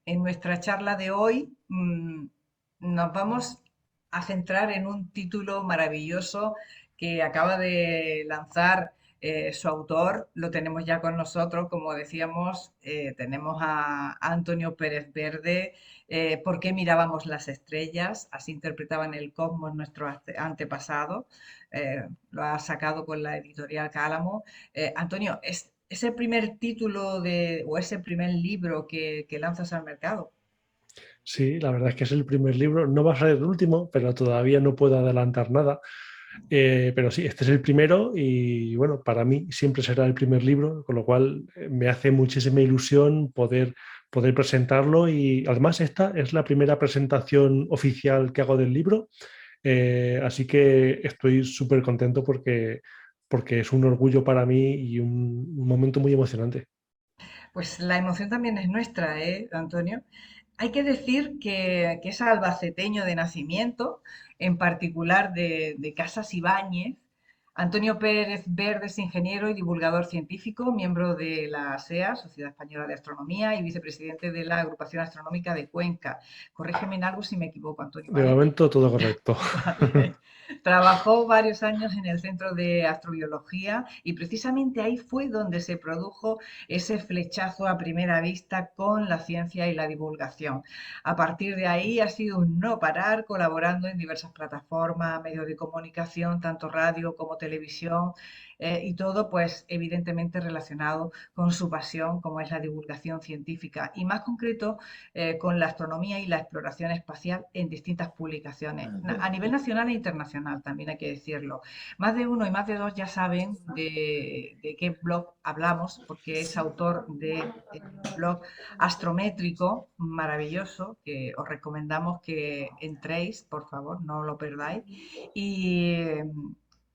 En nuestra charla de hoy nos vamos a centrar en un título maravilloso que acaba de lanzar su autor. Lo tenemos ya con nosotros, como decíamos, tenemos a Antonio Pérez Verde. ¿Por qué mirábamos las estrellas? Así interpretaban el cosmos nuestros antepasados. Lo ha sacado con la editorial Cálamo. Antonio, ¿es el primer título o es el primer libro que lanzas al mercado? Sí, la verdad es que es el primer libro. No va a ser el último, pero todavía no puedo adelantar nada. Pero sí, este es el primero y bueno, para mí siempre será el primer libro, con lo cual me hace muchísima ilusión poder presentarlo y además esta es la primera presentación oficial que hago del libro. Así que estoy súper contento porque es un orgullo para mí y un momento muy emocionante. Pues la emoción también es nuestra, ¿eh, Antonio? Hay que decir que es albaceteño de nacimiento, en particular de Casas Ibáñez. Antonio Pérez Verde es ingeniero y divulgador científico, miembro de la SEA, Sociedad Española de Astronomía, y vicepresidente de la Agrupación Astronómica de Cuenca. Corrígeme en algo si me equivoco, Antonio, De ¿vale? momento todo correcto. Vale. Trabajó varios años en el Centro de Astrobiología y precisamente ahí fue donde se produjo ese flechazo a primera vista con la ciencia y la divulgación. A partir de ahí ha sido un no parar colaborando en diversas plataformas, medios de comunicación, tanto radio como televisión, y todo pues evidentemente relacionado con su pasión como es la divulgación científica y más concreto con la astronomía y la exploración espacial en distintas publicaciones, a nivel nacional e internacional, también hay que decirlo. Más de uno y más de dos ya saben de qué blog hablamos, porque es autor de blog astrométrico maravilloso, que os recomendamos que entréis, por favor, no lo perdáis. Y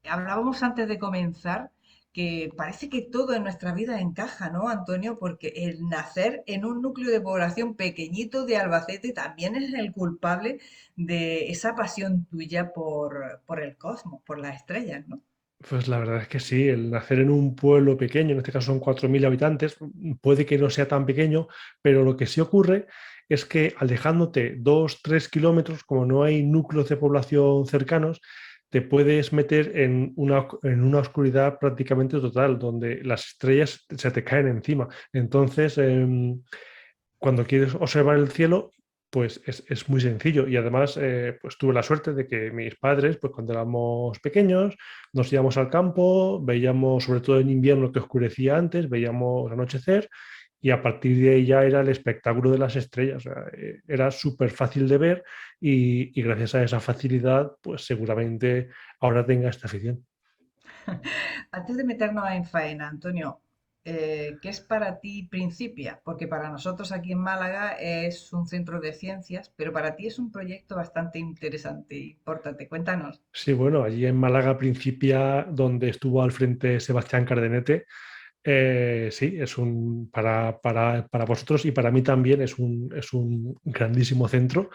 hablábamos antes de comenzar que parece que todo en nuestra vida encaja, ¿no, Antonio? Porque el nacer en un núcleo de población pequeñito de Albacete también es el culpable de esa pasión tuya por el cosmos, por las estrellas, ¿no? Pues la verdad es que sí, el nacer en un pueblo pequeño, en este caso son 4.000 habitantes, puede que no sea tan pequeño, pero lo que sí ocurre es que alejándote 2, 3 kilómetros, como no hay núcleos de población cercanos, te puedes meter en una oscuridad prácticamente total, donde las estrellas se te caen encima. Entonces, cuando quieres observar el cielo, pues es muy sencillo. Y además, pues tuve la suerte de que mis padres, pues cuando éramos pequeños, nos íbamos al campo, veíamos, sobre todo en invierno que oscurecía antes, veíamos anochecer y a partir de ahí ya era el espectáculo de las estrellas. O sea, era súper fácil de ver y gracias a esa facilidad, pues seguramente ahora tenga esta afición. Antes de meternos en faena, Antonio, ¿qué es para ti Principia? Porque para nosotros aquí en Málaga es un centro de ciencias, pero para ti es un proyecto bastante interesante e importante. Cuéntanos. Sí, bueno, allí en Málaga Principia, donde estuvo al frente Sebastián Cardenete. Sí, para vosotros y para mí también es un grandísimo centro.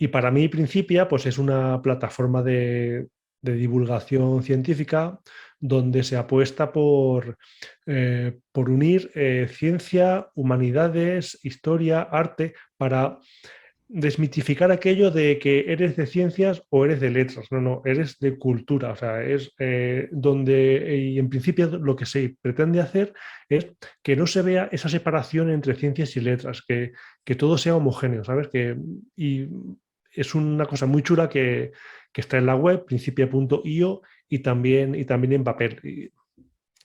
Y para mí Principia, pues es una plataforma de divulgación científica donde se apuesta por unir ciencia, humanidades, historia, arte, para desmitificar aquello de que eres de ciencias o eres de letras. No, no, eres de cultura. O sea, es donde, y en principio lo que se pretende hacer es que no se vea esa separación entre ciencias y letras, que todo sea homogéneo, ¿sabes? Y es una cosa muy chula que está en la web, principia.io, y también en papel. Y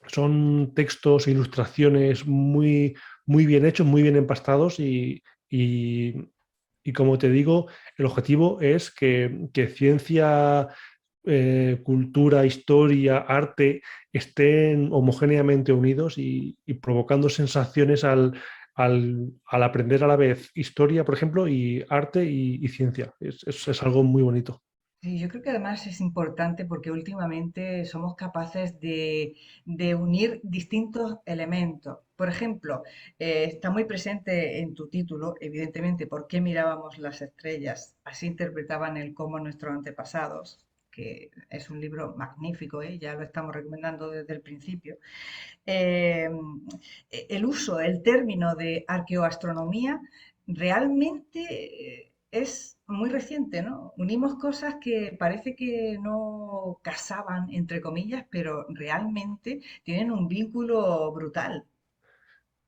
son textos e ilustraciones muy bien hechos, muy bien empastados y, y como te digo, el objetivo es que ciencia, cultura, historia, arte estén homogéneamente unidos y provocando sensaciones al aprender a la vez historia, por ejemplo, y arte y ciencia. Es algo muy bonito. Sí, yo creo que además es importante porque últimamente somos capaces de unir distintos elementos. Por ejemplo, está muy presente en tu título, evidentemente, ¿por qué mirábamos las estrellas? Así interpretaban el cómo nuestros antepasados, que es un libro magnífico, ¿eh? Ya lo estamos recomendando desde el principio. Eh, el uso, el término de arqueoastronomía realmente es muy reciente, ¿no? Unimos cosas que parece que no casaban, entre comillas, pero realmente tienen un vínculo brutal.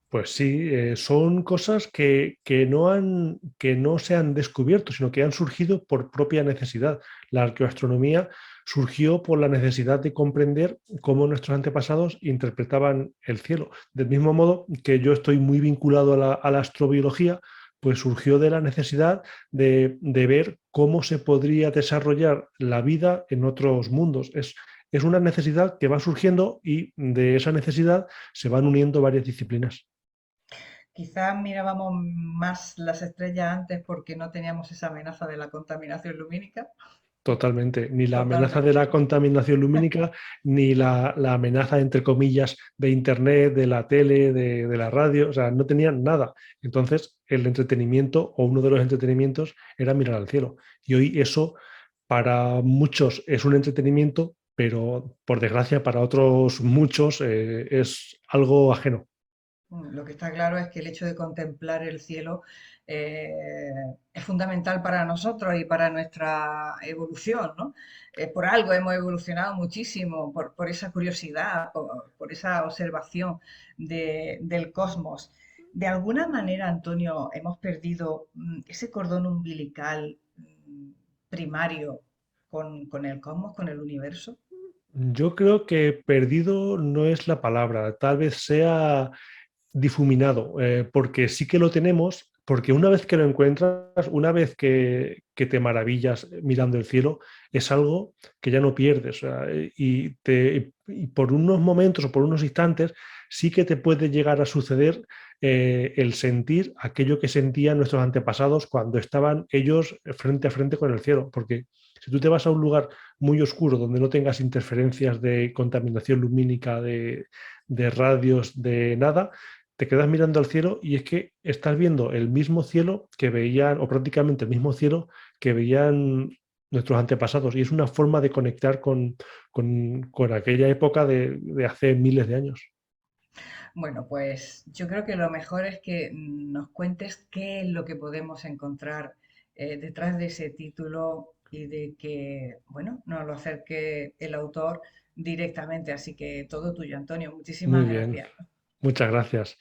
Pues sí, son cosas que no se han descubierto, sino que han surgido por propia necesidad. La arqueoastronomía surgió por la necesidad de comprender cómo nuestros antepasados interpretaban el cielo. Del mismo modo que yo estoy muy vinculado a la astrobiología, pues surgió de la necesidad de ver cómo se podría desarrollar la vida en otros mundos. Es una necesidad que va surgiendo y de esa necesidad se van uniendo varias disciplinas. Quizás mirábamos más las estrellas antes porque no teníamos esa amenaza de la contaminación lumínica. Totalmente. Ni la amenaza de la Totalmente. contaminación lumínica, ni la amenaza, entre comillas, de Internet, de la tele, de la radio. O sea, no tenían nada. Entonces, el entretenimiento o uno de los entretenimientos era mirar al cielo. Y hoy eso para muchos es un entretenimiento, pero por desgracia para otros muchos es algo ajeno. Lo que está claro es que el hecho de contemplar el cielo eh, es fundamental para nosotros y para nuestra evolución, ¿no? Por algo hemos evolucionado muchísimo, por esa curiosidad, por esa observación del cosmos. De alguna manera, Antonio, hemos perdido ese cordón umbilical primario con el cosmos, con el universo. Yo creo que perdido no es la palabra, tal vez sea difuminado, porque sí que lo tenemos, porque una vez que lo encuentras, una vez que te maravillas mirando el cielo, es algo que ya no pierdes. O sea, y por unos momentos o por unos instantes sí que te puede llegar a suceder el sentir aquello que sentían nuestros antepasados cuando estaban ellos frente a frente con el cielo, porque si tú te vas a un lugar muy oscuro donde no tengas interferencias de contaminación lumínica, de radios, de nada, te quedas mirando al cielo y es que estás viendo el mismo cielo que veían, o prácticamente el mismo cielo que veían nuestros antepasados. Y es una forma de conectar con aquella época de hace miles de años. Bueno, pues yo creo que lo mejor es que nos cuentes qué es lo que podemos encontrar detrás de ese título y de que, bueno, nos lo acerque el autor directamente. Así que todo tuyo, Antonio. Muy Muchísimas bien, gracias. muchas gracias.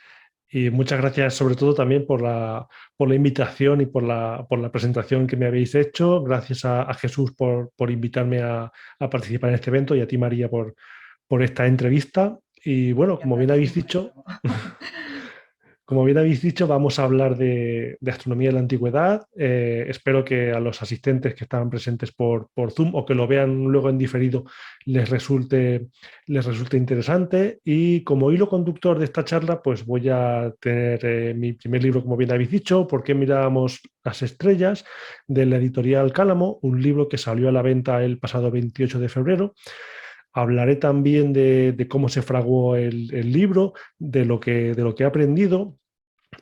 Y muchas gracias sobre todo también por la invitación y por la presentación que me habéis hecho. Gracias a Jesús por invitarme a participar en este evento y a ti, María, por esta entrevista. Y bueno, como bien habéis dicho, Encantadísimo. como bien habéis dicho, vamos a hablar de astronomía de la antigüedad. Espero que a los asistentes que estaban presentes por Zoom o que lo vean luego en diferido les resulte interesante. Y como hilo conductor de esta charla, pues voy a tener mi primer libro, como bien habéis dicho, ¿Por qué mirábamos las estrellas?, de la editorial Cálamo, un libro que salió a la venta el pasado 28 de febrero. Hablaré también de cómo se fraguó el libro, de lo que he aprendido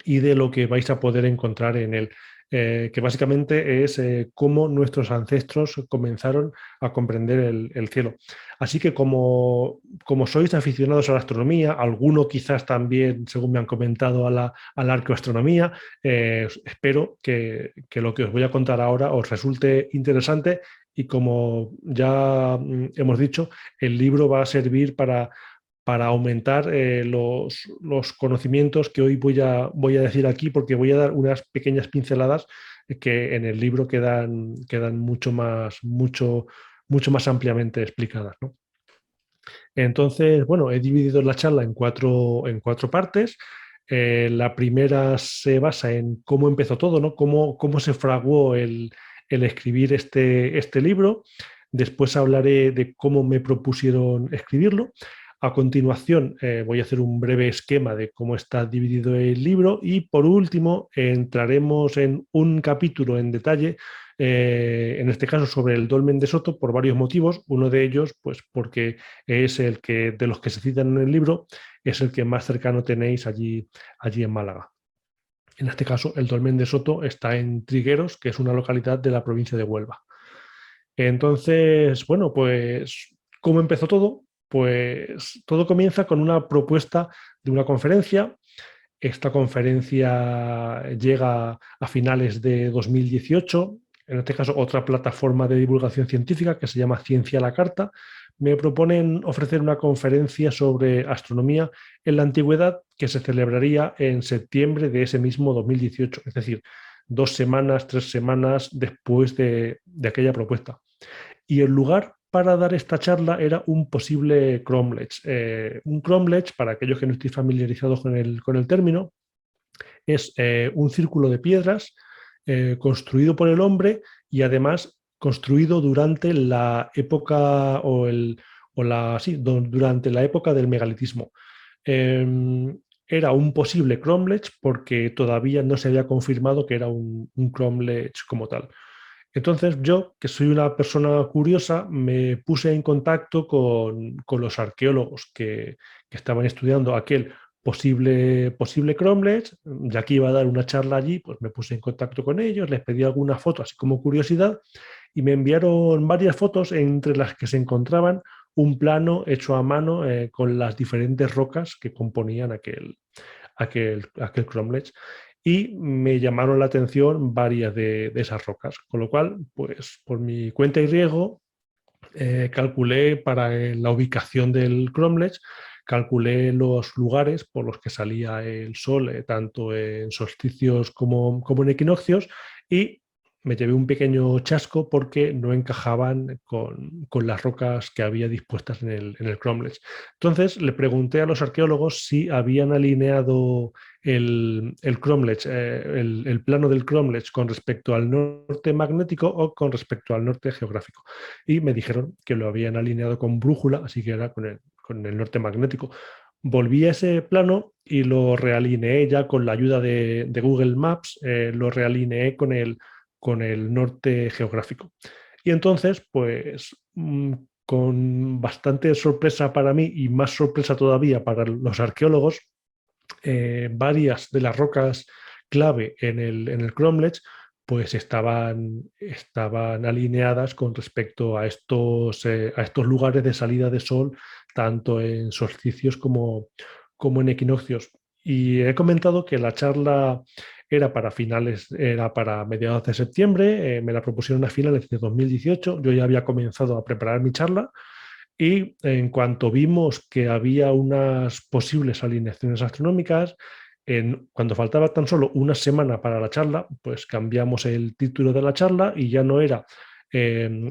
y de lo que vais a poder encontrar en él, que básicamente es cómo nuestros ancestros comenzaron a comprender el cielo. Así que como sois aficionados a la astronomía, alguno quizás también, según me han comentado, a la arqueoastronomía, espero que lo que os voy a contar ahora os resulte interesante y como ya hemos dicho, el libro va a servir para aumentar los conocimientos que hoy voy a decir aquí, porque voy a dar unas pequeñas pinceladas que en el libro quedan mucho más ampliamente explicadas, ¿no? Entonces, bueno, he dividido la charla en cuatro partes. La primera se basa en cómo empezó todo, ¿no? Cómo se fraguó el escribir este libro. Después hablaré de cómo me propusieron escribirlo. A continuación, voy a hacer un breve esquema de cómo está dividido el libro y por último entraremos en un capítulo en detalle, en este caso sobre el dolmen de Soto por varios motivos. Uno de ellos, pues porque es el que de los que se citan en el libro, es el que más cercano tenéis allí en Málaga. En este caso, el dolmen de Soto está en Trigueros, que es una localidad de la provincia de Huelva. Entonces, bueno, pues, ¿cómo empezó todo? Pues todo comienza con una propuesta de una conferencia Esta conferencia llega a finales de 2018. En este caso, otra plataforma de divulgación científica que se llama Ciencia a la Carta me proponen ofrecer una conferencia sobre astronomía en la antigüedad que se celebraría en septiembre de ese mismo 2018, es decir, 2 semanas, 3 semanas después de aquella propuesta. Y el lugar para dar esta charla era un posible cromlech. Un cromlech, para aquellos que no estéis familiarizados con el término, es un círculo de piedras construido por el hombre y además construido durante la época durante la época del megalitismo. Era un posible cromlech porque todavía no se había confirmado que era un cromlech como tal. Entonces yo, que soy una persona curiosa, me puse en contacto con los arqueólogos que estaban estudiando aquel posible cromlech, ya que iba a dar una charla allí, pues me puse en contacto con ellos, les pedí alguna foto así como curiosidad y me enviaron varias fotos entre las que se encontraban un plano hecho a mano con las diferentes rocas que componían aquel cromlech y me llamaron la atención varias de esas rocas, con lo cual, pues por mi cuenta y riesgo, calculé para la ubicación del cromlech, calculé los lugares por los que salía el sol, tanto en solsticios como en equinoccios, y me llevé un pequeño chasco porque no encajaban con las rocas que había dispuestas en el cromlech. Entonces le pregunté a los arqueólogos si habían alineado el cromlech, el plano del cromlech con respecto al norte magnético o con respecto al norte geográfico. Y me dijeron que lo habían alineado con brújula, así que era con el norte magnético. Volví a ese plano y lo realineé ya con la ayuda de Google Maps, lo realineé con el norte geográfico. Y entonces, pues, con bastante sorpresa para mí y más sorpresa todavía para los arqueólogos, varias de las rocas clave en el cromlech pues estaban alineadas con respecto a estos lugares de salida de sol, tanto en solsticios como en equinoccios. Y he comentado que la charla era para mediados de septiembre, me la propusieron a finales de 2018, yo ya había comenzado a preparar mi charla y en cuanto vimos que había unas posibles alineaciones astronómicas, cuando faltaba tan solo una semana para la charla, pues cambiamos el título de la charla y ya no era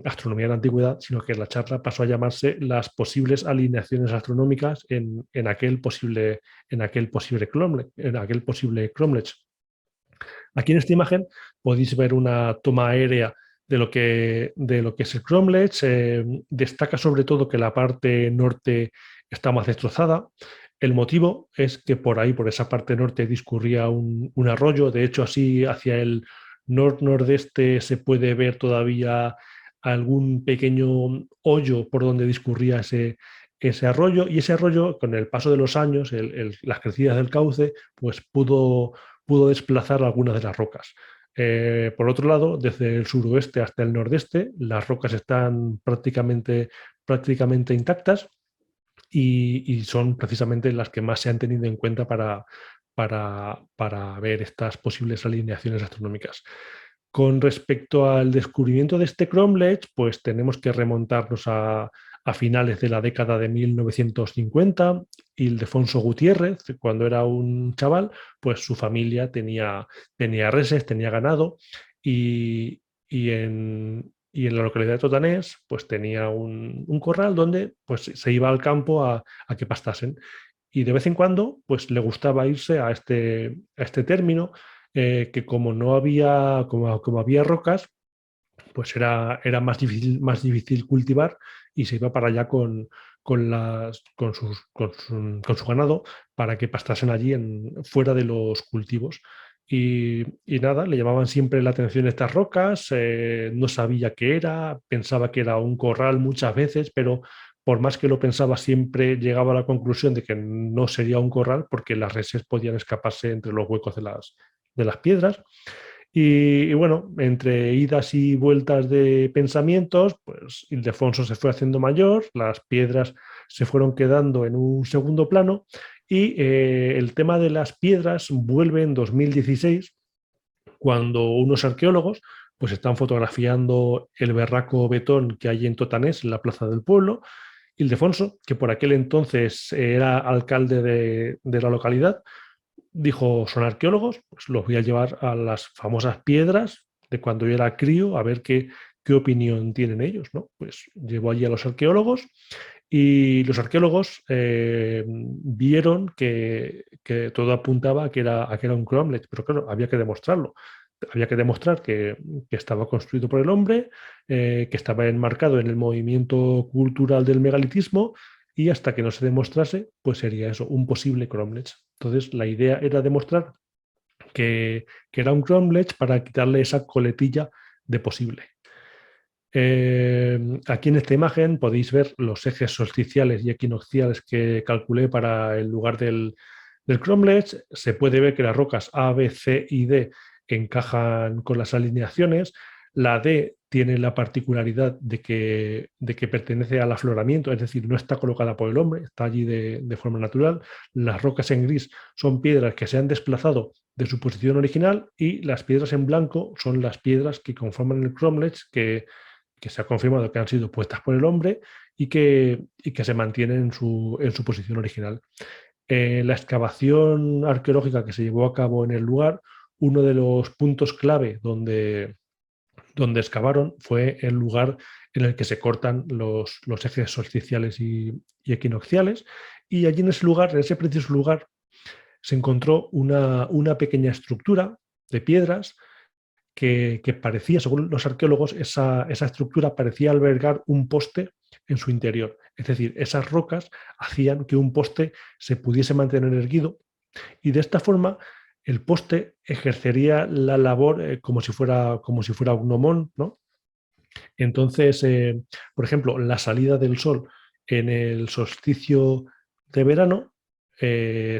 Astronomía en la Antigüedad, sino que la charla pasó a llamarse Las posibles alineaciones astronómicas en aquel posible cromlech. Aquí en esta imagen podéis ver una toma aérea de lo que es el cromlech. Destaca sobre todo que la parte norte está más destrozada. El motivo es que por ahí, por esa parte norte, discurría un arroyo. De hecho, así hacia el nordeste se puede ver todavía algún pequeño hoyo por donde discurría ese arroyo. Y ese arroyo, con el paso de los años, las crecidas del cauce, pues pudo desplazar algunas de las rocas. Por otro lado, desde el suroeste hasta el nordeste, las rocas están prácticamente intactas y son precisamente las que más se han tenido en cuenta para ver estas posibles alineaciones astronómicas. Con respecto al descubrimiento de este cromlech, pues tenemos que remontarnos a finales de la década de 1950. Ildefonso Gutiérrez, cuando era un chaval, pues su familia tenía reses, tenía ganado y en la localidad de Totanés pues tenía un corral donde pues, se iba al campo a que pastasen. Y de vez en cuando pues le gustaba irse a este término que como había rocas, pues era más difícil cultivar y se iba para allá con su ganado para que pastasen allí fuera de los cultivos. Y nada, le llamaban siempre la atención estas rocas, no sabía qué era, pensaba que era un corral muchas veces, pero por más que lo pensaba siempre llegaba a la conclusión de que no sería un corral porque las reses podían escaparse entre los huecos de las piedras. Y bueno, entre idas y vueltas de pensamientos, pues Ildefonso se fue haciendo mayor, las piedras se fueron quedando en un segundo plano Y el tema de las piedras vuelve en 2016, cuando unos arqueólogos pues están fotografiando el berraco betón que hay en Totanés, en la plaza del pueblo. Ildefonso, que por aquel entonces era alcalde de la localidad, dijo, son arqueólogos, pues los voy a llevar a las famosas piedras de cuando yo era crío a ver qué opinión tienen ellos, ¿no? Pues llevó allí a los arqueólogos y los arqueólogos vieron que todo apuntaba a que era un cromlech, pero claro, había que demostrarlo. Había que demostrar que estaba construido por el hombre, que estaba enmarcado en el movimiento cultural del megalitismo, y hasta que no se demostrase, pues sería eso, un posible cromlech. Entonces, la idea era demostrar que era un cromlech para quitarle esa coletilla de posible. Aquí en esta imagen podéis ver los ejes solsticiales y equinocciales que calculé para el lugar del cromlech. Se puede ver que las rocas A, B, C y D encajan con las alineaciones. La D tiene la particularidad de que pertenece al afloramiento, es decir, no está colocada por el hombre, está allí de forma natural. Las rocas en gris son piedras que se han desplazado de su posición original, y las piedras en blanco son las piedras que conforman el cromlech, que se ha confirmado que han sido puestas por el hombre y que se mantienen en su posición original. La excavación arqueológica que se llevó a cabo en el lugar, uno de los puntos clave donde excavaron fue el lugar en el que se cortan los ejes solsticiales y equinocciales, y allí en ese lugar, en ese preciso lugar, se encontró una pequeña estructura de piedras que parecía, según los arqueólogos, esa estructura parecía albergar un poste en su interior. Es decir, esas rocas hacían que un poste se pudiese mantener erguido, y de esta forma el poste ejercería la labor como si fuera un gnomón, ¿no? Entonces, por ejemplo, la salida del sol en el solsticio de verano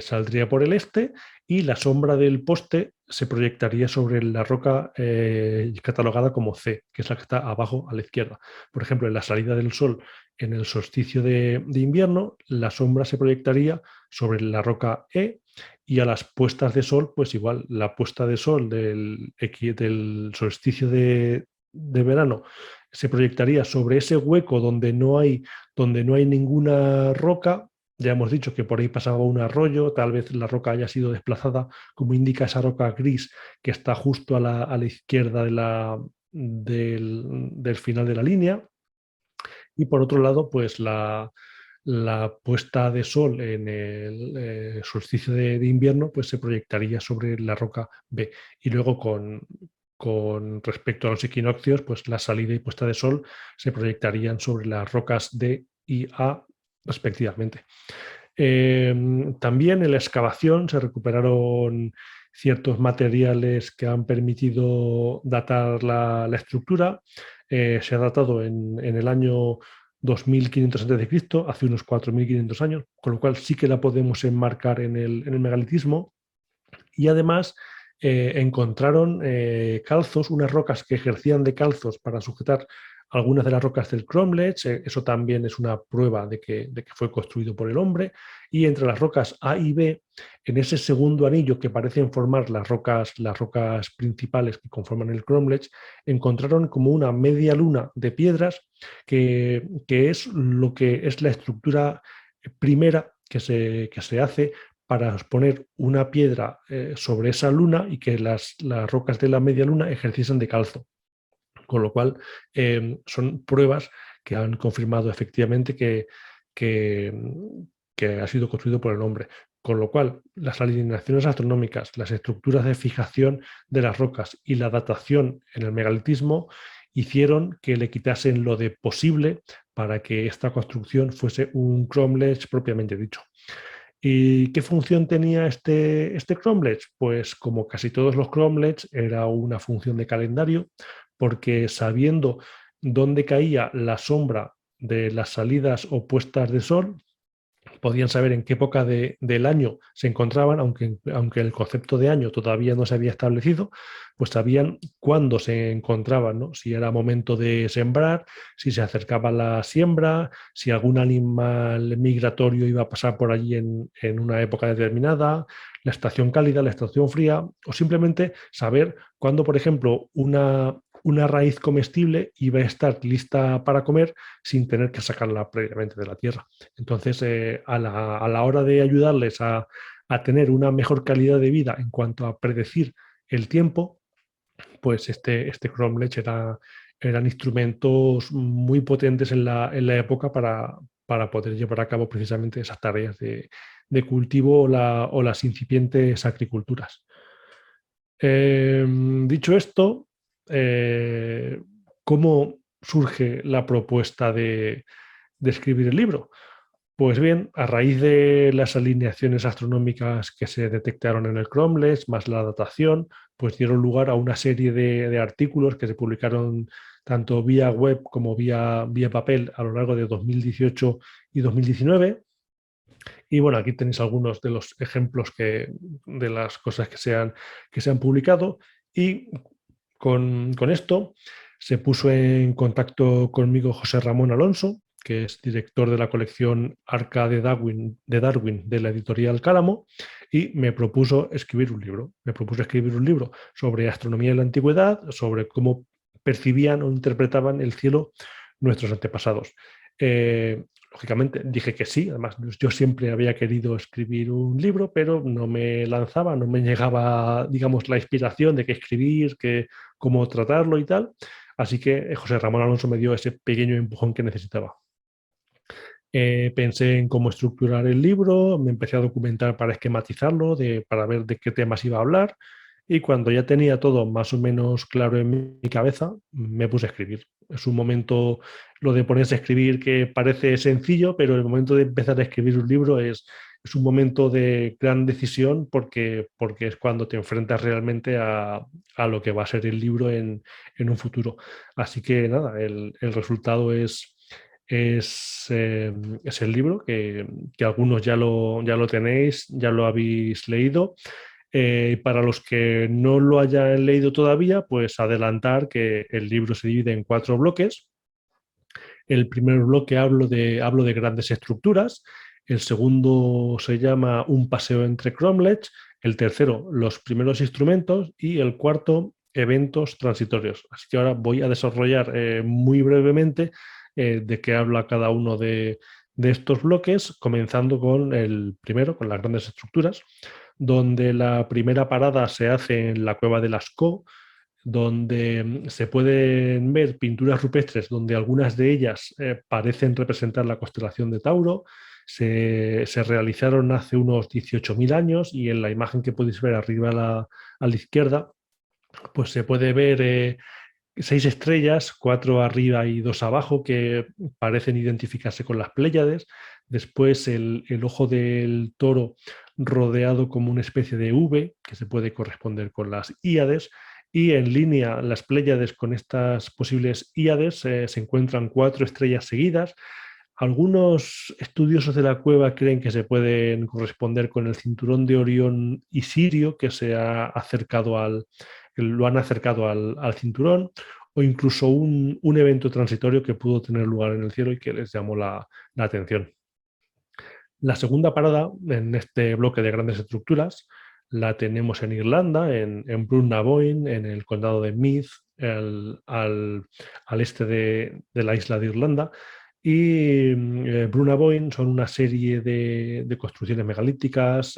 saldría por el este, y la sombra del poste se proyectaría sobre la roca catalogada como C, que es la que está abajo a la izquierda. Por ejemplo, en la salida del sol en el solsticio de invierno, la sombra se proyectaría sobre la roca E, y a las puestas de sol, pues igual, la puesta de sol del solsticio de verano se proyectaría sobre ese hueco donde no hay ninguna roca. Ya hemos dicho que por ahí pasaba un arroyo, tal vez la roca haya sido desplazada, como indica esa roca gris que está justo a la izquierda del final de la línea. Y por otro lado, pues la puesta de sol en el solsticio de invierno, pues se proyectaría sobre la roca B. Y luego con respecto a los equinoccios, pues la salida y puesta de sol se proyectarían sobre las rocas D y A respectivamente. También en la excavación se recuperaron ciertos materiales que han permitido datar la estructura. Se ha datado en el año 2500 a.C., hace unos 4500 años, con lo cual sí que la podemos enmarcar en el megalitismo. Y además encontraron calzos, unas rocas que ejercían de calzos para sujetar algunas de las rocas del cromlech. Eso también es una prueba de que fue construido por el hombre. Y entre las rocas A y B, en ese segundo anillo que parecen formar las rocas principales que conforman el cromlech, encontraron como una media luna de piedras que es lo que es la estructura primera que se hace para poner una piedra sobre esa luna, y que las rocas de la media luna ejerciesen de calzo. Con lo cual, son pruebas que han confirmado efectivamente que, que ha sido construido por el hombre. Con lo cual, las alineaciones astronómicas, las estructuras de fijación de las rocas y la datación en el megalitismo hicieron que le quitasen lo de posible para que esta construcción fuese un cromlech propiamente dicho. ¿Y qué función tenía este cromlech? Pues como casi todos los cromlechs, era una función de calendario, porque sabiendo dónde caía la sombra de las salidas o puestas de sol, podían saber en qué época del año se encontraban, aunque el concepto de año todavía no se había establecido, pues sabían cuándo se encontraban, ¿no? Si era momento de sembrar, si se acercaba la siembra, si algún animal migratorio iba a pasar por allí en una época determinada, la estación cálida, la estación fría, o simplemente saber cuándo, por ejemplo, una raíz comestible iba a estar lista para comer sin tener que sacarla previamente de la tierra. Entonces, a la hora de ayudarles a tener una mejor calidad de vida en cuanto a predecir el tiempo, pues este cromlech eran instrumentos muy potentes en la época para poder llevar a cabo precisamente esas tareas de cultivo o las incipientes agriculturas. Dicho esto, eh, ¿cómo surge la propuesta de escribir el libro? Pues bien, a raíz de las alineaciones astronómicas que se detectaron en el cromlech, más la datación, pues dieron lugar a una serie de artículos que se publicaron tanto vía web como vía papel a lo largo de 2018 y 2019. Y bueno, aquí tenéis algunos de los ejemplos de las cosas que se han publicado. Y con esto se puso en contacto conmigo José Ramón Alonso, que es director de la colección Arca de Darwin de la editorial Cálamo, y me propuso escribir un libro. Me propuso escribir un libro sobre astronomía en la antigüedad, sobre cómo percibían o interpretaban el cielo nuestros antepasados. Lógicamente dije que sí, además yo siempre había querido escribir un libro, pero no me lanzaba, no me llegaba, digamos, la inspiración de qué escribir, cómo tratarlo y tal. Así que José Ramón Alonso me dio ese pequeño empujón que necesitaba. Pensé en cómo estructurar el libro, me empecé a documentar para esquematizarlo, para ver de qué temas iba a hablar, y cuando ya tenía todo más o menos claro en mi cabeza, me puse a escribir. Es un momento, lo de ponerse a escribir, que parece sencillo, pero el momento de empezar a escribir un libro es un momento de gran decisión porque es cuando te enfrentas realmente a lo que va a ser el libro en un futuro. Así que nada, el resultado es el libro que algunos ya lo tenéis, ya lo habéis leído. Para los que no lo hayan leído todavía, pues adelantar que el libro se divide en 4 bloques. El primer bloque hablo de grandes estructuras. El segundo se llama Un paseo entre cromlechs. El tercero, los primeros instrumentos. Y el cuarto, eventos transitorios. Así que ahora voy a desarrollar muy brevemente de qué habla cada uno de estos bloques, comenzando con el primero, con las grandes estructuras, donde la primera parada se hace en la cueva de Lascaux, donde se pueden ver pinturas rupestres donde algunas de ellas parecen representar la constelación de Tauro. Se realizaron hace unos 18.000 años y en la imagen que podéis ver arriba a la izquierda, pues se puede ver 6 estrellas, 4 arriba y 2 abajo, que parecen identificarse con las Pléyades. Después el ojo del toro rodeado como una especie de V, que se puede corresponder con las Híades. Y en línea, las Pléyades con estas posibles Híades se encuentran 4 estrellas seguidas. Algunos estudiosos de la cueva creen que se pueden corresponder con el cinturón de Orión y Sirio, lo han acercado al cinturón, o incluso un evento transitorio que pudo tener lugar en el cielo y que les llamó la atención. La segunda parada en este bloque de grandes estructuras la tenemos en Irlanda, en Brunnaboyne, en el condado de Meath, al este de la isla de Irlanda. Y Brunnaboyne son una serie de construcciones megalíticas,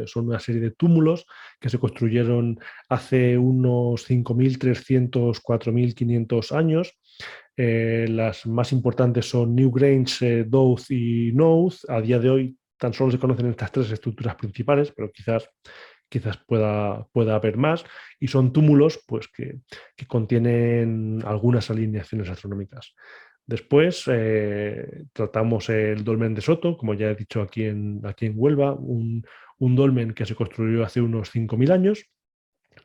son una serie de túmulos que se construyeron hace unos 5.300, 4.500 años. Las más importantes son Newgrange, Dowth y Knowth. A día de hoy tan solo se conocen estas 3 estructuras principales, pero quizás pueda haber más. Y son túmulos pues, que contienen algunas alineaciones astronómicas. Después tratamos el dolmen de Soto, como ya he dicho aquí en Huelva, un dolmen que se construyó hace unos 5.000 años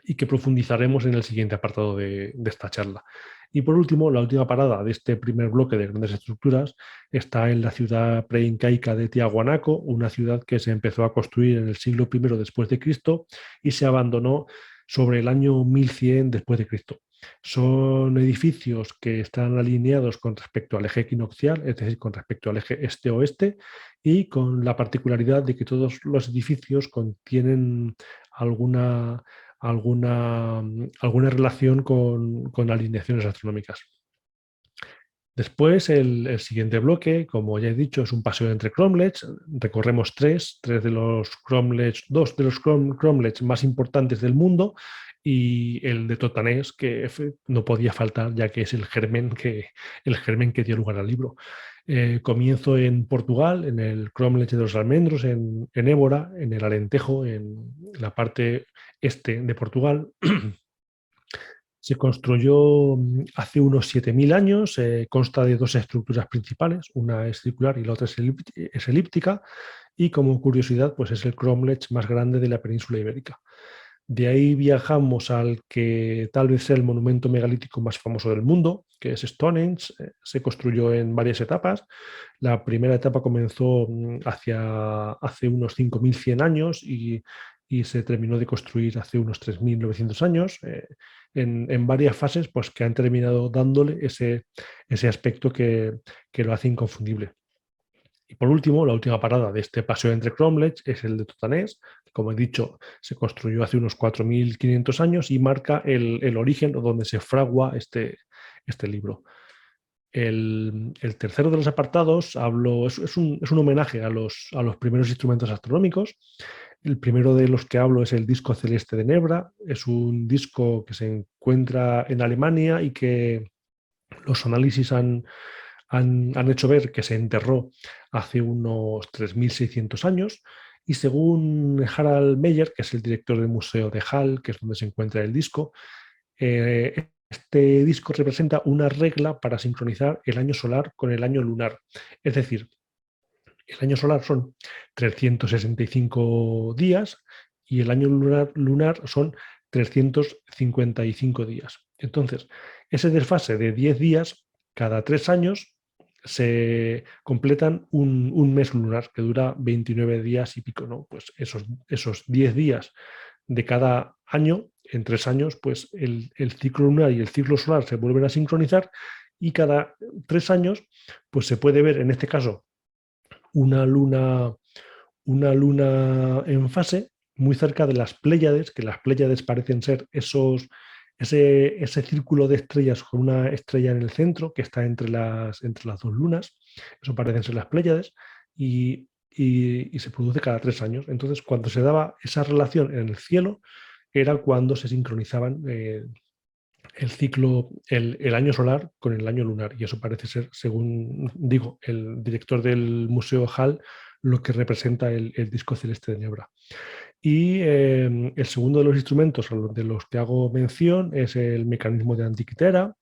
y que profundizaremos en el siguiente apartado de esta charla. Y por último, la última parada de este primer bloque de grandes estructuras está en la ciudad preincaica de Tiahuanaco, una ciudad que se empezó a construir en el siglo I después de Cristo y se abandonó sobre el año 1100 después de Cristo. Son edificios que están alineados con respecto al eje equinoccial, es decir, con respecto al eje este-oeste, y con la particularidad de que todos los edificios contienen alguna relación con alineaciones astronómicas. Después, el siguiente bloque, como ya he dicho, es un paseo entre cromlechs. Recorremos tres de los cromlechs, dos de los cromlechs más importantes del mundo y el de Totanés, que no podía faltar, ya que es el germen que dio lugar al libro. Comienzo en Portugal, en el cromlech de los almendros, en Évora, en el Alentejo, en la parte este de Portugal. Se construyó hace unos 7.000 años, consta de dos estructuras principales, una es circular y la otra es elíptica, y como curiosidad, pues es el cromlech más grande de la península ibérica. De ahí viajamos al que tal vez sea el monumento megalítico más famoso del mundo, que es Stonehenge. Se construyó en varias etapas. La primera etapa comenzó hace unos 5.100 años y se terminó de construir hace unos 3.900 años, en varias fases, pues que han terminado dándole ese aspecto que lo hace inconfundible. Y por último, la última parada de este paseo entre cromlechs es el de Totanés, que como he dicho, se construyó hace unos 4.500 años y marca el origen donde se fragua este libro. El tercero de los apartados es un homenaje a los primeros instrumentos astronómicos. El primero de los que hablo es el disco celeste de Nebra. Es un disco que se encuentra en Alemania y que los análisis han hecho ver que se enterró hace unos 3.600 años. Y según Harald Meyer, que es el director del Museo de Hall, que es donde se encuentra el disco, este disco representa una regla para sincronizar el año solar con el año lunar. Es decir, el año solar son 365 días y el año lunar son 355 días. Entonces, ese desfase de 10 días, cada 3 años, se completan un mes lunar que dura 29 días y pico, ¿no? Pues esos 10 días de cada año, en 3 años, pues el ciclo lunar y el ciclo solar se vuelven a sincronizar y cada 3 años, pues se puede ver, en este caso, una luna en fase muy cerca de las Pléyades, que las Pléyades parecen ser ese círculo de estrellas con una estrella en el centro que está entre las dos lunas. Eso parecen ser las Pléyades y se produce cada 3 años. Entonces, cuando se daba esa relación en el cielo, era cuando se sincronizaban el ciclo, el año solar con el año lunar. Y eso parece ser, según digo, el director del Museo Hall, lo que representa el disco celeste de Nebra. Y el segundo de los instrumentos de los que hago mención es el mecanismo de Antikythera,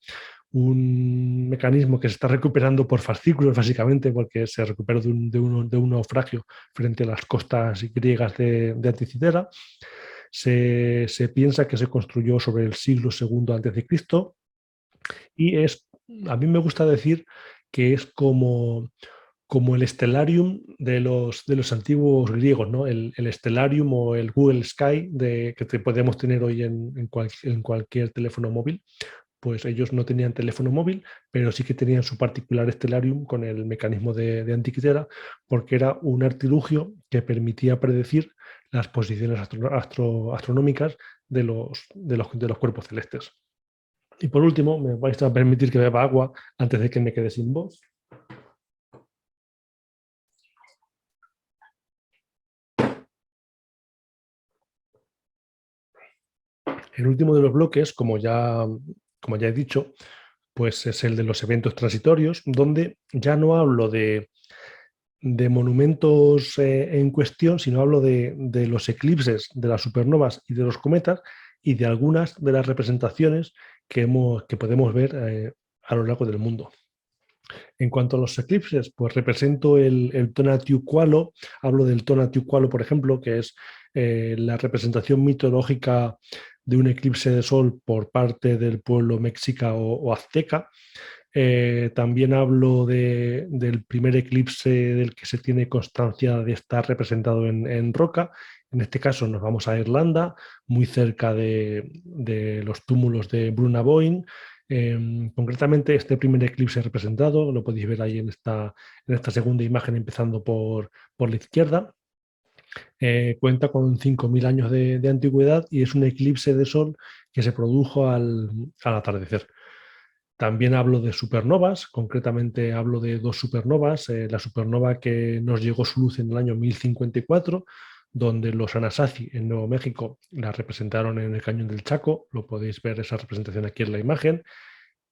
un mecanismo que se está recuperando por fascículos, básicamente, porque se recuperó de un naufragio frente a las costas griegas de Antikythera. Se piensa que se construyó sobre el siglo II a.C. y a mí me gusta decir que es como el Stellarium de los antiguos griegos, ¿no? El Stellarium o el Google Sky que podemos tener hoy en cualquier teléfono móvil. Pues ellos no tenían teléfono móvil, pero sí que tenían su particular Stellarium con el mecanismo de Antikythera, porque era un artilugio que permitía predecir las posiciones astronómicas de los cuerpos celestes. Y por último, me vais a permitir que beba agua antes de que me quede sin voz. El último de los bloques, como ya he dicho, pues es el de los eventos transitorios, donde ya no hablo de monumentos en cuestión, sino hablo de los eclipses, de las supernovas y de los cometas y de algunas de las representaciones que podemos ver a lo largo del mundo. En cuanto a los eclipses, pues represento el Tonatiuh-Cualo. Hablo del Tonatiuh-Cualo, por ejemplo, que es la representación mitológica de un eclipse de sol por parte del pueblo mexica o azteca. También hablo del primer eclipse del que se tiene constancia de estar representado en roca. En este caso nos vamos a Irlanda, muy cerca de los túmulos de Brunavoin. Concretamente, este primer eclipse representado, lo podéis ver ahí en esta segunda imagen, empezando por la izquierda. Cuenta con 5.000 años de antigüedad y es un eclipse de sol que se produjo al atardecer. También hablo de supernovas, concretamente hablo de dos supernovas, la supernova que nos llegó su luz en el año 1054, donde los Anasazi en Nuevo México la representaron en el Cañón del Chaco, lo podéis ver esa representación aquí en la imagen.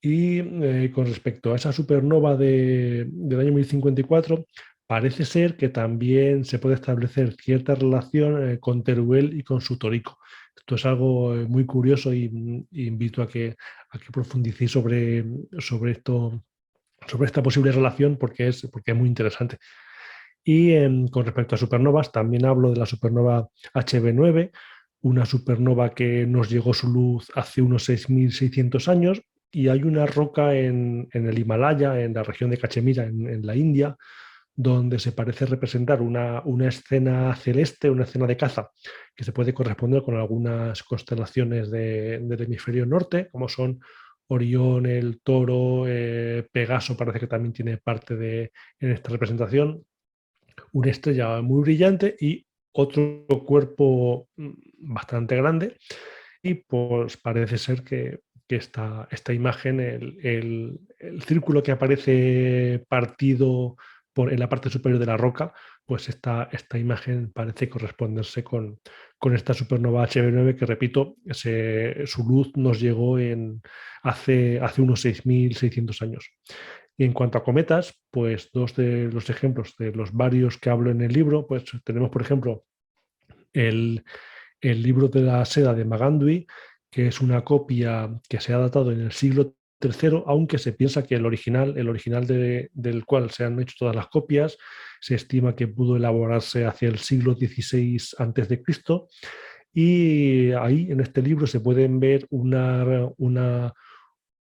Y con respecto a esa supernova del año 1054, parece ser que también se puede establecer cierta relación con Teruel y con su Torico. Esto es algo muy curioso y invito a que profundicéis sobre esta posible relación porque es muy interesante. Y con respecto a supernovas, también hablo de la supernova HB9, una supernova que nos llegó su luz hace unos 6.600 años, y hay una roca en el Himalaya, en la región de Cachemira, en la India, donde se parece representar una escena celeste, una escena de caza, que se puede corresponder con algunas constelaciones del hemisferio norte, como son Orión, el Toro, Pegaso parece que también tiene parte en esta representación, una estrella muy brillante y otro cuerpo bastante grande. Y pues parece ser que esta imagen, el círculo que aparece partido en la parte superior de la roca, pues esta imagen parece corresponderse con esta supernova HB9 que, repito, su luz nos llegó hace unos 6.600 años. Y en cuanto a cometas, pues dos de los ejemplos de los varios que hablo en el libro, pues tenemos, por ejemplo, el, el libro de la seda de Magandui, que es una copia que se ha datado en el siglo III, aunque se piensa que el original del cual se han hecho todas las copias, se estima que pudo elaborarse hacia el siglo XVI a.C. Y ahí en este libro se pueden ver una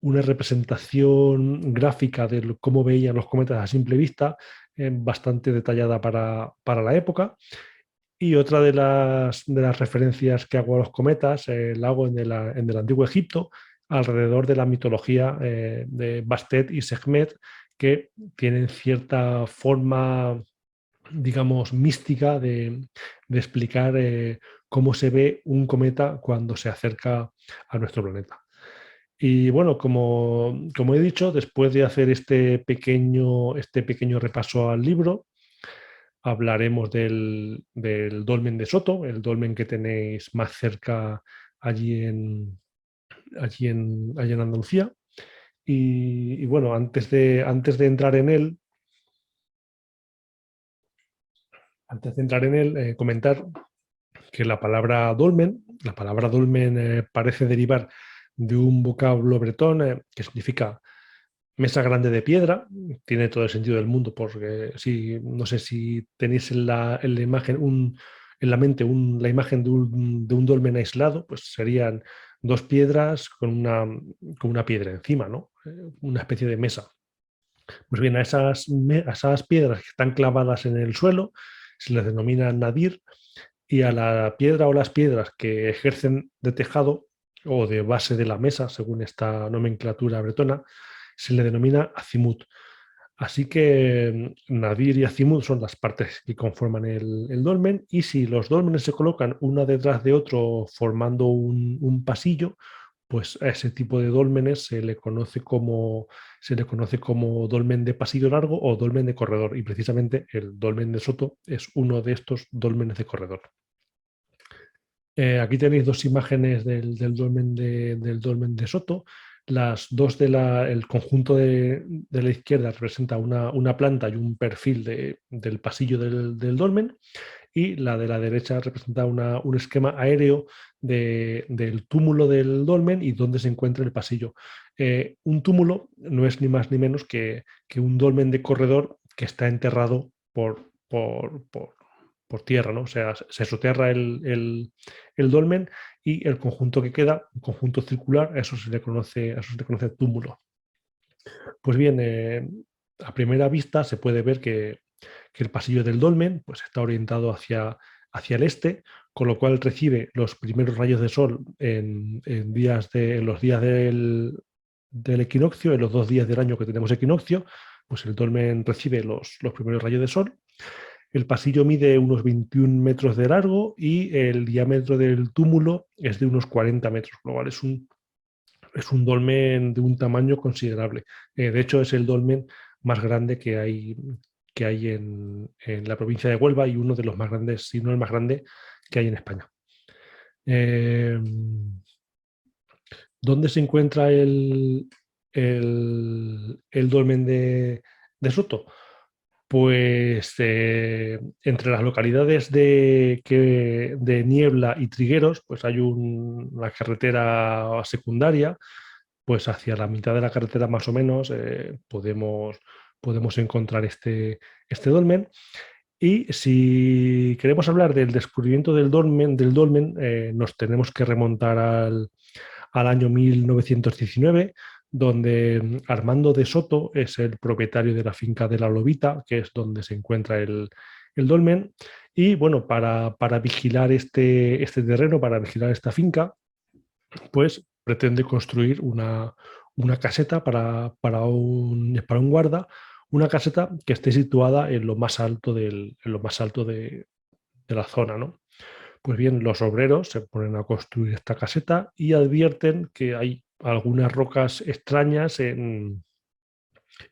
representación gráfica de cómo veían los cometas a simple vista, bastante detallada para la época. Y otra de las referencias que hago a los cometas la hago en el antiguo Egipto, alrededor de la mitología de Bastet y Sekhmet, que tienen cierta forma, digamos, mística de explicar cómo se ve un cometa cuando se acerca a nuestro planeta. Y bueno, como he dicho, después de hacer este pequeño repaso al libro, hablaremos del dolmen de Soto, el dolmen que tenéis más cerca allí en Andalucía. Y bueno, antes de entrar en él, comentar que la palabra dolmen parece derivar de un vocablo bretón que significa mesa grande de piedra. Tiene todo el sentido del mundo, porque no sé si tenéis en la imagen en la mente la imagen de un dolmen aislado, pues serían dos piedras con una piedra encima, ¿no? Una especie de mesa. Pues bien, a esas piedras que están clavadas en el suelo se les denomina nadir, y a la piedra o las piedras que ejercen de tejado o de base de la mesa, según esta nomenclatura bretona, se le denomina azimut. Así que nadir y azimut son las partes que conforman el dolmen, y si los dólmenes se colocan uno detrás de otro formando un pasillo, pues a ese tipo de dólmenes se le conoce como dolmen de pasillo largo o dolmen de corredor, y precisamente el dolmen de Soto es uno de estos dólmenes de corredor. Aquí tenéis dos imágenes del dolmen de Soto. Las dos el conjunto de la izquierda representa una planta y un perfil del pasillo del dolmen, y la de la derecha representa un esquema aéreo del túmulo del dolmen y dónde se encuentra el pasillo. Un túmulo no es ni más ni menos que un dolmen de corredor que está enterrado por tierra, ¿no? O sea, se soterra el dolmen y el conjunto que queda, un conjunto circular, a eso se le conoce túmulo. Pues bien, a primera vista se puede ver que el pasillo del dolmen pues, está orientado hacia el este, con lo cual recibe los primeros rayos de sol en los días del equinoccio, en los 2 días del año que tenemos equinoccio, pues el dolmen recibe los primeros rayos de sol. El pasillo mide unos 21 metros de largo y el diámetro del túmulo es de unos 40 metros, con lo cual es un dolmen de un tamaño considerable. De hecho, es el dolmen más grande que hay en la provincia de Huelva y uno de los más grandes, si no el más grande, que hay en España. Eh, ¿Dónde se encuentra el dolmen de Soto? Pues entre las localidades de Niebla y Trigueros, pues hay una carretera secundaria, pues hacia la mitad de la carretera más o menos podemos encontrar este dolmen. Y si queremos hablar del descubrimiento del dolmen, nos tenemos que remontar al año 1919, donde Armando de Soto es el propietario de la finca de la Lobita, que es donde se encuentra el dolmen. Y bueno, para vigilar este terreno, para vigilar esta finca, pues pretende construir una caseta para un guarda, una caseta que esté situada en lo más alto de la zona, ¿no? Pues bien, los obreros se ponen a construir esta caseta y advierten que hay algunas rocas extrañas en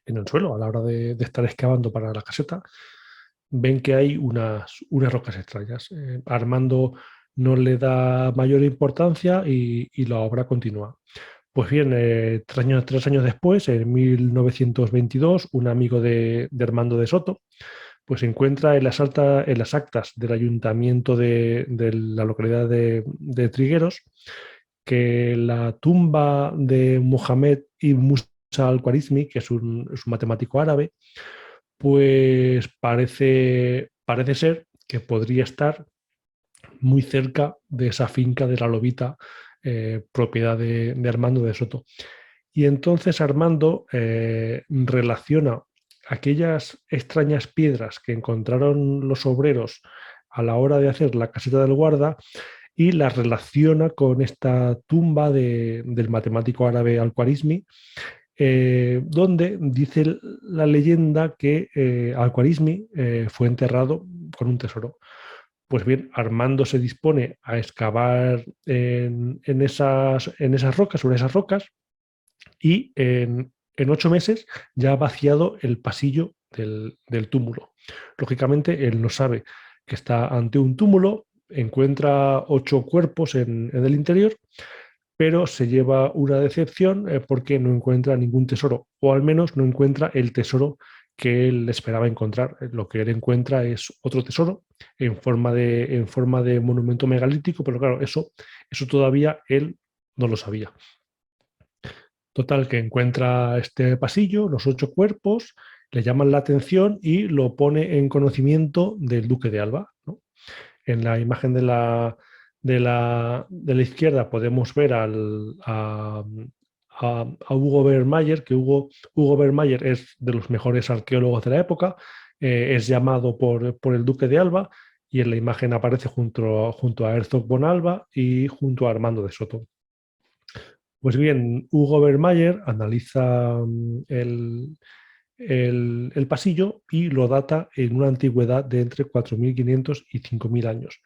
el suelo a la hora de estar excavando para la caseta. Ven que hay unas rocas extrañas. Armando no le da mayor importancia y la obra continúa. Pues bien, 3 años después, en 1922, un amigo de Armando de Soto pues se encuentra en las actas del ayuntamiento de la localidad de Trigueros que la tumba de Mohamed ibn Musa al-Khwarizmi, que es un matemático árabe, pues parece ser que podría estar muy cerca de esa finca de la Lobita, propiedad de Armando de Soto. Y entonces Armando relaciona aquellas extrañas piedras que encontraron los obreros a la hora de hacer la caseta del guarda y las relaciona con esta tumba del matemático árabe Al-Khwarizmi, donde dice la leyenda que Al-Khwarizmi fue enterrado con un tesoro. Pues bien, Armando se dispone a excavar en esas rocas, sobre esas rocas, y en 8 meses ya ha vaciado el pasillo del túmulo. Lógicamente, él no sabe que está ante un túmulo, encuentra 8 cuerpos en el interior, pero se lleva una decepción porque no encuentra ningún tesoro, o al menos no encuentra el tesoro que él esperaba encontrar. Lo que él encuentra es otro tesoro en forma de monumento megalítico, pero claro, eso todavía él no lo sabía. Total, que encuentra este pasillo, los 8 cuerpos, le llaman la atención y lo pone en conocimiento del duque de Alba, ¿no? En la imagen de la izquierda podemos ver a Hugo Bermayer, que Hugo Bermayer es de los mejores arqueólogos de la época, es llamado por el duque de Alba y en la imagen aparece junto a Herzog von Alba y junto a Armando de Soto. Pues bien, Hugo Bermayer analiza el pasillo y lo data en una antigüedad de entre 4.500 y 5.000 años.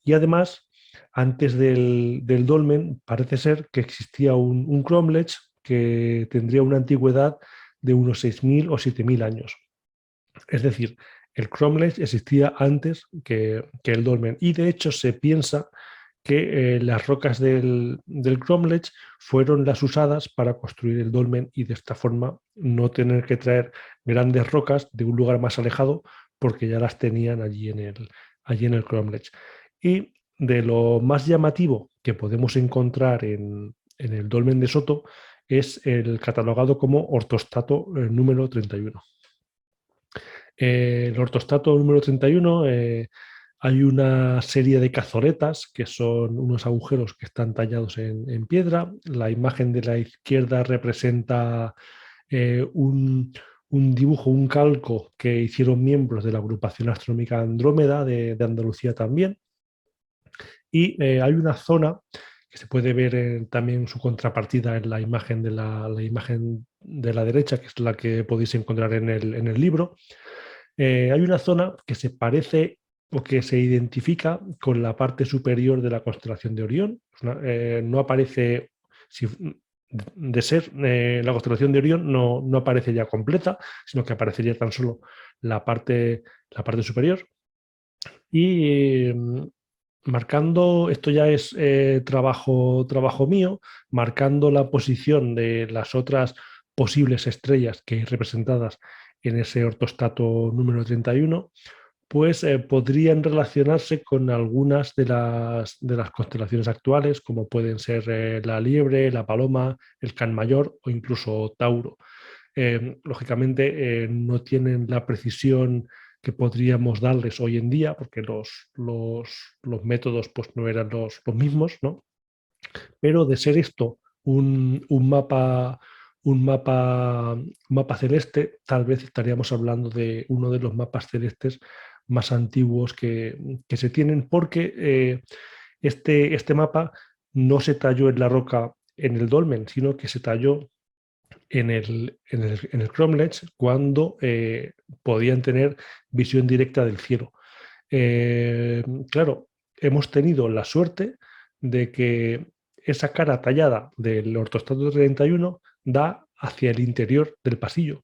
Y además, antes del dolmen, parece ser que existía un cromlech que tendría una antigüedad de unos 6.000 o 7.000 años. Es decir, el cromlech existía antes que el dolmen y de hecho se piensa que las rocas del cromlech fueron las usadas para construir el dolmen y de esta forma no tener que traer grandes rocas de un lugar más alejado porque ya las tenían allí en el cromlech. Y de lo más llamativo que podemos encontrar en el dolmen de Soto es el catalogado como ortostato número 31. El ortostato número 31 Hay una serie de cazoletas, que son unos agujeros que están tallados en piedra. La imagen de la izquierda representa eh, un, un dibujo, un calco que hicieron miembros de la agrupación astronómica Andrómeda de Andalucía también. Y hay una zona que se puede ver también su contrapartida en la imagen la imagen de la derecha, que es la que podéis encontrar en el libro. Hay una zona que se parece o que se identifica con la parte superior de la constelación de Orión. No aparece, si, de ser la constelación de Orión, no aparece ya completa, sino que aparecería tan solo la parte superior. Y marcando, esto ya es trabajo mío, marcando la posición de las otras posibles estrellas que hay representadas en ese ortostato número 31, pues podrían relacionarse con algunas de las constelaciones actuales, como pueden ser la Liebre, la Paloma, el Can Mayor o incluso Tauro. Lógicamente no tienen la precisión que podríamos darles hoy en día, porque los métodos pues, no eran los mismos, ¿no? Pero de ser esto un mapa celeste, tal vez estaríamos hablando de uno de los mapas celestes más antiguos que se tienen, porque este mapa no se talló en la roca en el dolmen, sino que se talló en el cromlech cuando podían tener visión directa del cielo. Claro, hemos tenido la suerte de que esa cara tallada del ortostato 31 da hacia el interior del pasillo.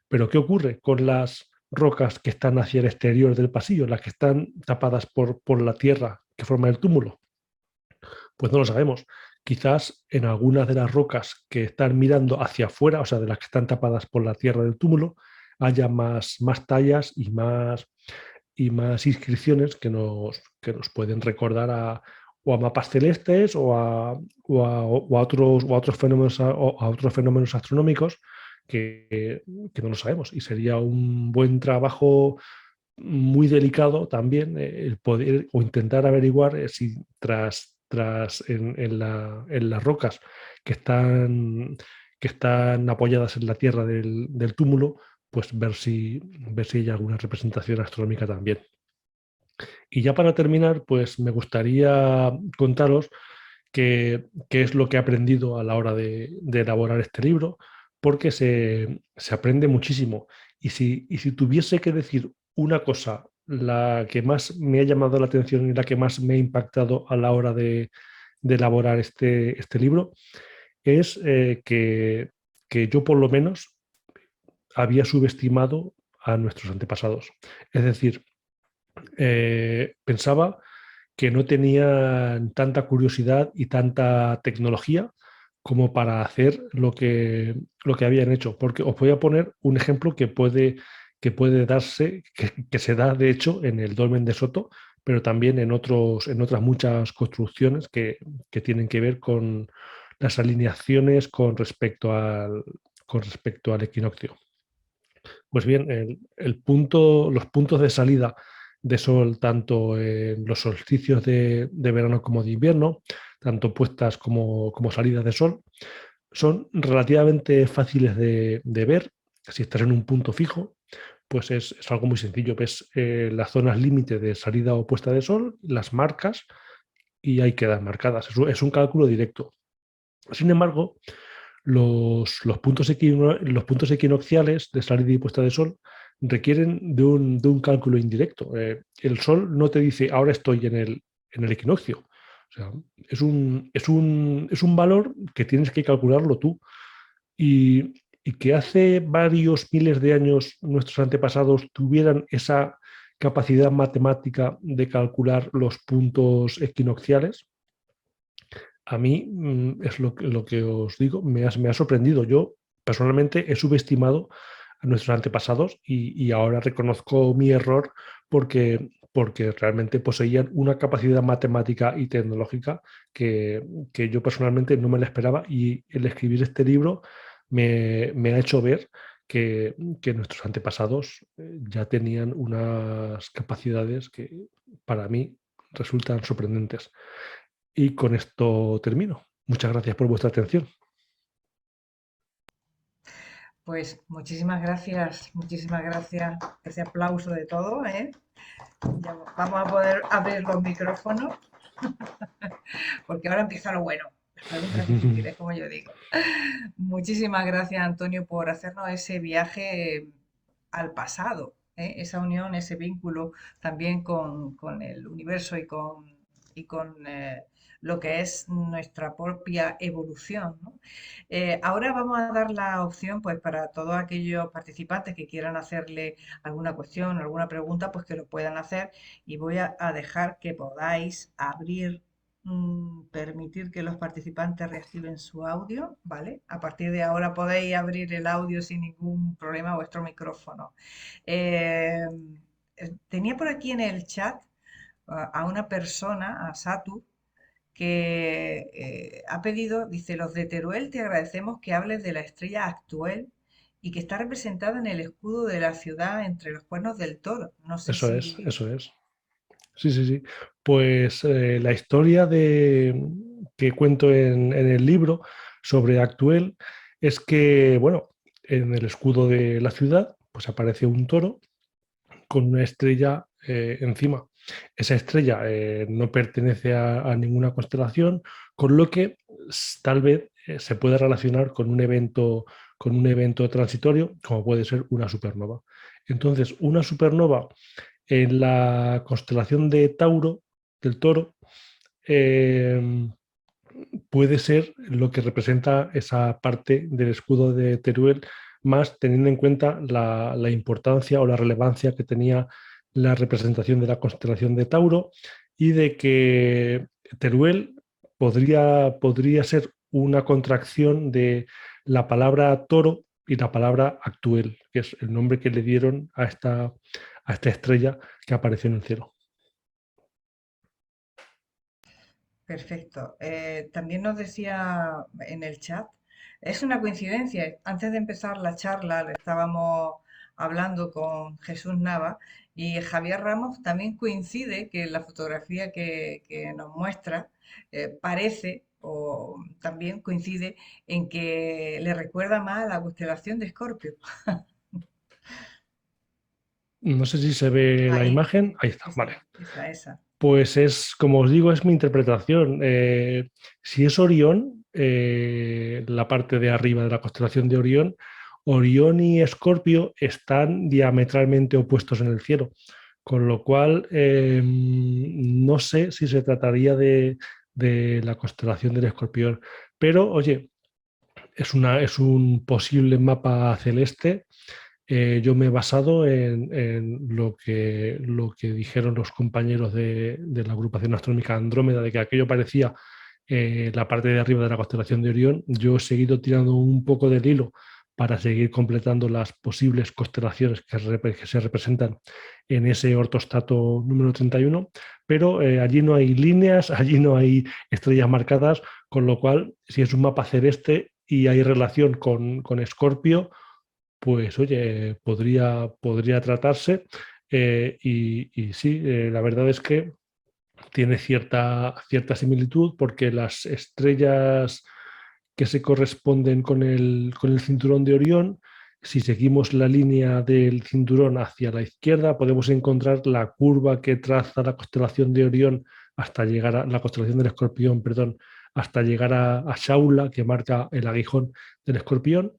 Pero ¿qué ocurre con las rocas que están hacia el exterior del pasillo, las que están tapadas por la tierra que forma el túmulo? Pues no lo sabemos. Quizás en algunas de las rocas que están mirando hacia afuera, o sea, de las que están tapadas por la tierra del túmulo, haya más tallas y más inscripciones que nos pueden recordar o a mapas celestes o a otros fenómenos astronómicos que no lo sabemos. Y sería un buen trabajo muy delicado también el poder o intentar averiguar si en las rocas que están apoyadas en la tierra del túmulo, pues ver si hay alguna representación astronómica también. Y ya para terminar, pues me gustaría contaros qué es lo que he aprendido a la hora de elaborar este libro, porque se aprende muchísimo. Y si tuviese que decir una cosa, la que más me ha llamado la atención y la que más me ha impactado a la hora de elaborar este libro, es que yo por lo menos había subestimado a nuestros antepasados. Es decir, pensaba que no tenían tanta curiosidad y tanta tecnología como para hacer lo que habían hecho. Porque os voy a poner un ejemplo que puede darse, que se da de hecho en el Dolmen de Soto, pero también en otras muchas construcciones que tienen que ver con las alineaciones con respecto al equinoccio. Pues bien, los puntos de salida de sol, tanto en los solsticios de verano como de invierno, tanto puestas como salidas de sol, son relativamente fáciles de ver. Si estás en un punto fijo, pues es algo muy sencillo. Ves las zonas límite de salida o puesta de sol, las marcas y ahí quedan marcadas. Es un cálculo directo. Sin embargo, los puntos equinocciales de salida y puesta de sol requieren de un cálculo indirecto. El sol no te dice ahora estoy en el equinoccio. O sea, es un valor que tienes que calcularlo tú. Y que hace varios miles de años nuestros antepasados tuvieran esa capacidad matemática de calcular los puntos equinocciales, a mí es lo que os digo, me ha sorprendido. Yo personalmente he subestimado a nuestros antepasados y ahora reconozco mi error porque realmente poseían una capacidad matemática y tecnológica que yo personalmente no me la esperaba y el escribir este libro me ha hecho ver que nuestros antepasados ya tenían unas capacidades para mí resultan sorprendentes. Y con esto termino. Muchas gracias por vuestra atención. Pues muchísimas gracias. Ese aplauso de todo, ¿eh? Ya vamos a poder abrir los micrófonos porque ahora empieza lo bueno, las preguntas difíciles, como yo digo. Muchísimas gracias, Antonio, por hacernos ese viaje al pasado, ¿eh? Esa unión, ese vínculo también con el universo y con lo que es nuestra propia evolución, ¿no? Ahora vamos a dar la opción, pues, para todos aquellos participantes que quieran hacerle alguna cuestión, alguna pregunta, pues que lo puedan hacer y voy a dejar que podáis abrir permitir que los participantes reactiven su audio, ¿vale? A partir de ahora podéis abrir el audio sin ningún problema, vuestro micrófono. Eh, Tenía por aquí en el chat a una persona, a Satu, que ha pedido, dice, los de Teruel te agradecemos que hables de la estrella actual y que está representada en el escudo de la ciudad entre los cuernos del toro. No sé Eso es, si... eso es. Sí, sí, sí. Pues la historia que cuento en el libro sobre Actuel es que, bueno, en el escudo de la ciudad, pues aparece un toro con una estrella encima. Esa estrella no pertenece a ninguna constelación, con lo que tal vez se puede relacionar con un evento transitorio, como puede ser una supernova. Entonces, una supernova en la constelación de Tauro, del Toro, eh, puede ser lo que representa esa parte del escudo de Teruel, más teniendo en cuenta la importancia o la relevancia que tenía la representación de la constelación de Tauro y de que Teruel podría ser una contracción de la palabra toro y la palabra actuel, que es el nombre que le dieron a esta estrella que apareció en el cielo. Perfecto. También nos decía en el chat, es una coincidencia. Antes de empezar la charla, le estábamos hablando con Jesús Nava y Javier Ramos también coincide que la fotografía que nos muestra parece o también coincide en que le recuerda más a la constelación de Escorpio. No sé si se ve la Ahí, imagen. Ahí está, vale. esa. Pues es, como os digo, es mi interpretación. Si es Orión, la parte de arriba de la constelación de Orión, Orión y Escorpio están diametralmente opuestos en el cielo, con lo cual no sé si se trataría de la constelación del Escorpión, pero oye, es un posible mapa celeste. Yo me he basado en lo que dijeron los compañeros de la agrupación astronómica Andrómeda, de que aquello parecía la parte de arriba de la constelación de Orión. Yo he seguido tirando un poco del hilo para seguir completando las posibles constelaciones que se representan en ese ortostato número 31, pero allí no hay líneas, allí no hay estrellas marcadas, con lo cual, si es un mapa celeste y hay relación con Escorpio, pues oye, podría tratarse. Y sí, la verdad es que tiene cierta similitud porque las estrellas que se corresponden con el cinturón de Orión, si seguimos la línea del cinturón hacia la izquierda, podemos encontrar la curva que traza la constelación de Orión hasta llegar a la constelación del Escorpión, perdón, hasta llegar a Shaula, que marca el aguijón del Escorpión.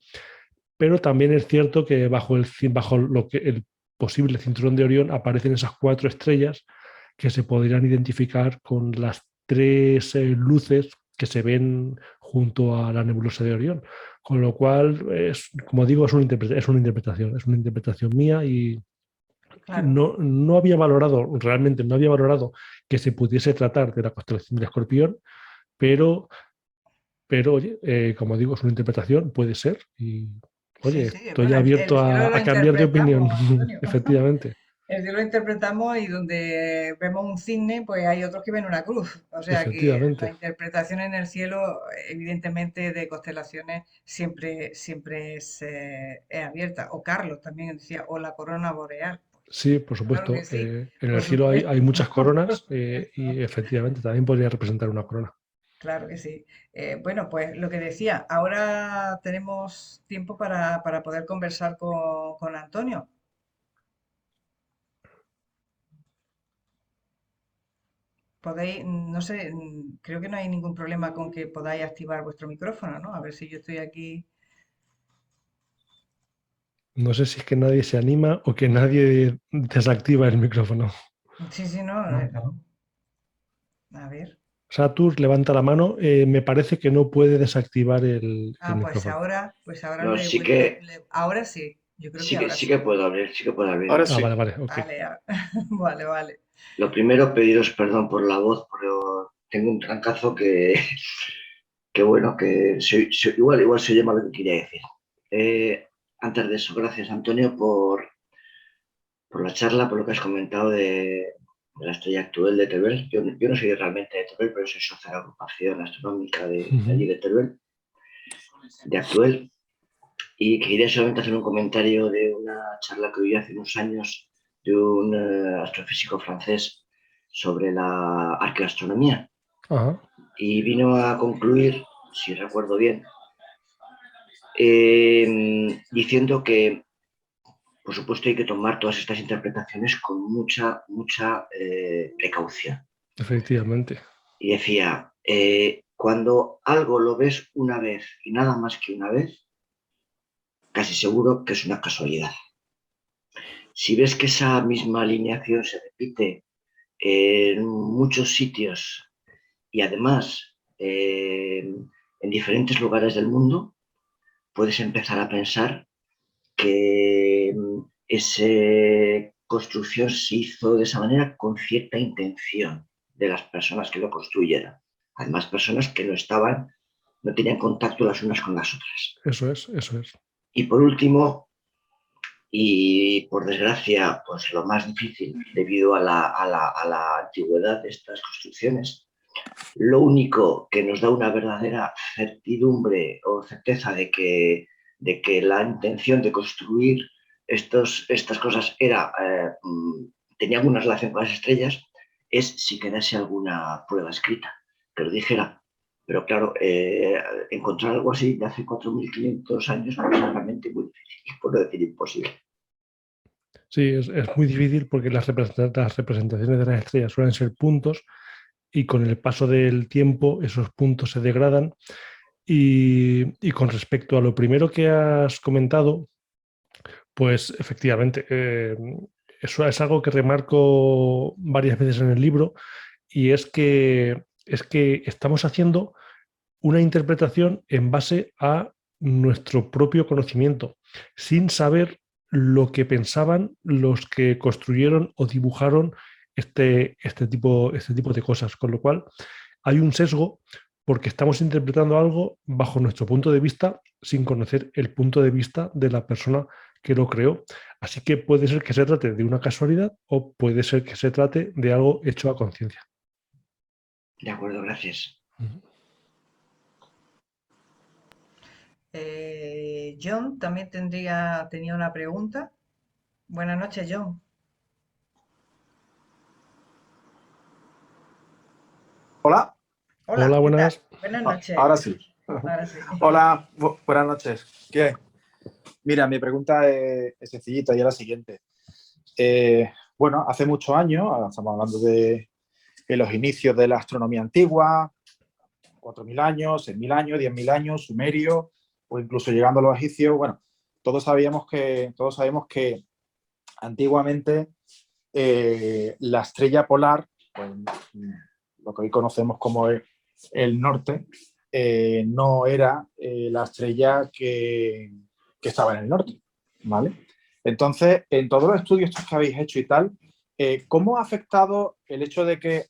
Pero también es cierto que bajo lo que el posible cinturón de Orión aparecen esas cuatro estrellas que se podrían identificar con las tres luces que se ven junto a la nebulosa de Orión. Con lo cual, como digo, es una interpretación mía y Claro. no había valorado, realmente no había valorado que se pudiese tratar de la constelación de Escorpión, pero, pero oye, como digo, es una interpretación, puede ser, y oye, Sí, sí, estoy bueno, abierto el cielo lo a cambiar de opinión, interpretamos, Antonio. efectivamente, El cielo lo interpretamos y donde vemos un cisne, pues hay otros que ven una cruz. O sea que la efectivamente. interpretación en el cielo, evidentemente, de constelaciones siempre es abierta. O Carlos también decía, o la corona boreal. Sí, por Claro supuesto. que sí, En por el cielo supuesto. hay muchas Por coronas y supuesto. efectivamente también podría representar una corona. Claro que sí. Bueno, pues lo que decía, ahora tenemos tiempo para poder conversar con Antonio. Podéis, no sé, creo que no hay ningún problema con que podáis activar vuestro micrófono, ¿no? A ver si yo estoy aquí. No sé si es que nadie se anima o que nadie desactiva el micrófono. Sí, sí, no. A ver. Satur levanta la mano. Me parece que no puede desactivar el Ah, micrófono. pues ahora No, le he vuelto. Ahora sí, yo creo que ahora sí sí. que puedo abrir, sí que puedo abrir. Ahora Ah, sí. vale, vale, ok. Vale, vale, vale. Lo primero, pediros perdón por la voz, pero tengo un trancazo que bueno, que igual se llama lo que quería decir. Antes de eso, gracias Antonio por la charla, por lo que has comentado de la estrella actual de Teruel. Yo no soy realmente de Teruel, pero soy socio de la agrupación astronómica de allí de Teruel, de Actuel. Y quería solamente hacer un comentario de una charla que oí hace unos años de un astrofísico francés sobre la arqueoastronomía. Ajá. Y vino a concluir, si recuerdo bien, diciendo que, por supuesto, hay que tomar todas estas interpretaciones con mucha precaución. Efectivamente. Y decía, cuando algo lo ves una vez y nada más que una vez, casi seguro que es una casualidad. Si ves que esa misma alineación se repite en muchos sitios y además en diferentes lugares del mundo, puedes empezar a pensar que esa construcción se hizo de esa manera con cierta intención de las personas que lo construyeron. Además, personas que no tenían contacto las unas con las otras. Eso es, eso es. Y por último, y por desgracia, pues lo más difícil debido a la antigüedad de estas construcciones, lo único que nos da una verdadera certidumbre o certeza de que la intención de construir estas cosas tenía alguna relación con las estrellas es si quedase alguna prueba escrita que lo dijera. Pero claro, encontrar algo así de hace 4.500 años es realmente muy difícil, por no decir imposible. Sí, es muy difícil porque las representaciones de las estrellas suelen ser puntos y con el paso del tiempo esos puntos se degradan. Y con respecto a lo primero que has comentado, pues efectivamente, eso es algo que remarco varias veces en el libro y es que estamos haciendo una interpretación en base a nuestro propio conocimiento, sin saber lo que pensaban los que construyeron o dibujaron este tipo de cosas. Con lo cual, hay un sesgo porque estamos interpretando algo bajo nuestro punto de vista sin conocer el punto de vista de la persona que lo creó. Así que puede ser que se trate de una casualidad o puede ser que se trate de algo hecho a conciencia. De acuerdo, gracias. John también tenía una pregunta. Buenas noches, John. Hola. Hola, Hola, ¿qué tal? buenas. Buenas noches. Ahora sí. Ahora sí. Hola, buenas noches. ¿Qué? Mira, mi pregunta es sencillita y es la siguiente. Bueno, hace muchos años, ahora estamos hablando de los inicios de la astronomía antigua, 4.000 años, 6.000 años, 10.000 años, sumerio, o incluso llegando a los egipcios. Bueno, todos sabemos que antiguamente la estrella polar, pues, lo que hoy conocemos como el norte, no era la estrella que estaba en el norte, ¿vale? Entonces, en todos los estudios que habéis hecho y tal, ¿cómo ha afectado el hecho de que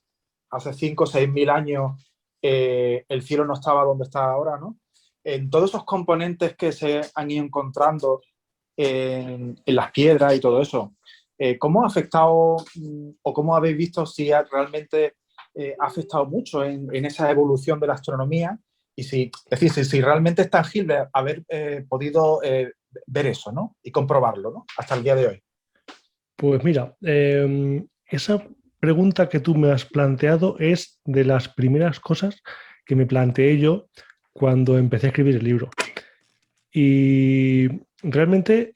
hace 5 o 6 mil años el cielo no estaba donde está ahora, ¿no? En todos esos componentes que se han ido encontrando en las piedras y todo eso, ¿cómo ha afectado o cómo habéis visto si realmente ha afectado mucho en esa evolución de la astronomía? Y si, es decir, si realmente es tangible haber podido ver eso, ¿no? Y comprobarlo, ¿no? Hasta el día de hoy. Pues mira, esa pregunta que tú me has planteado es de las primeras cosas que me planteé yo cuando empecé a escribir el libro. Y realmente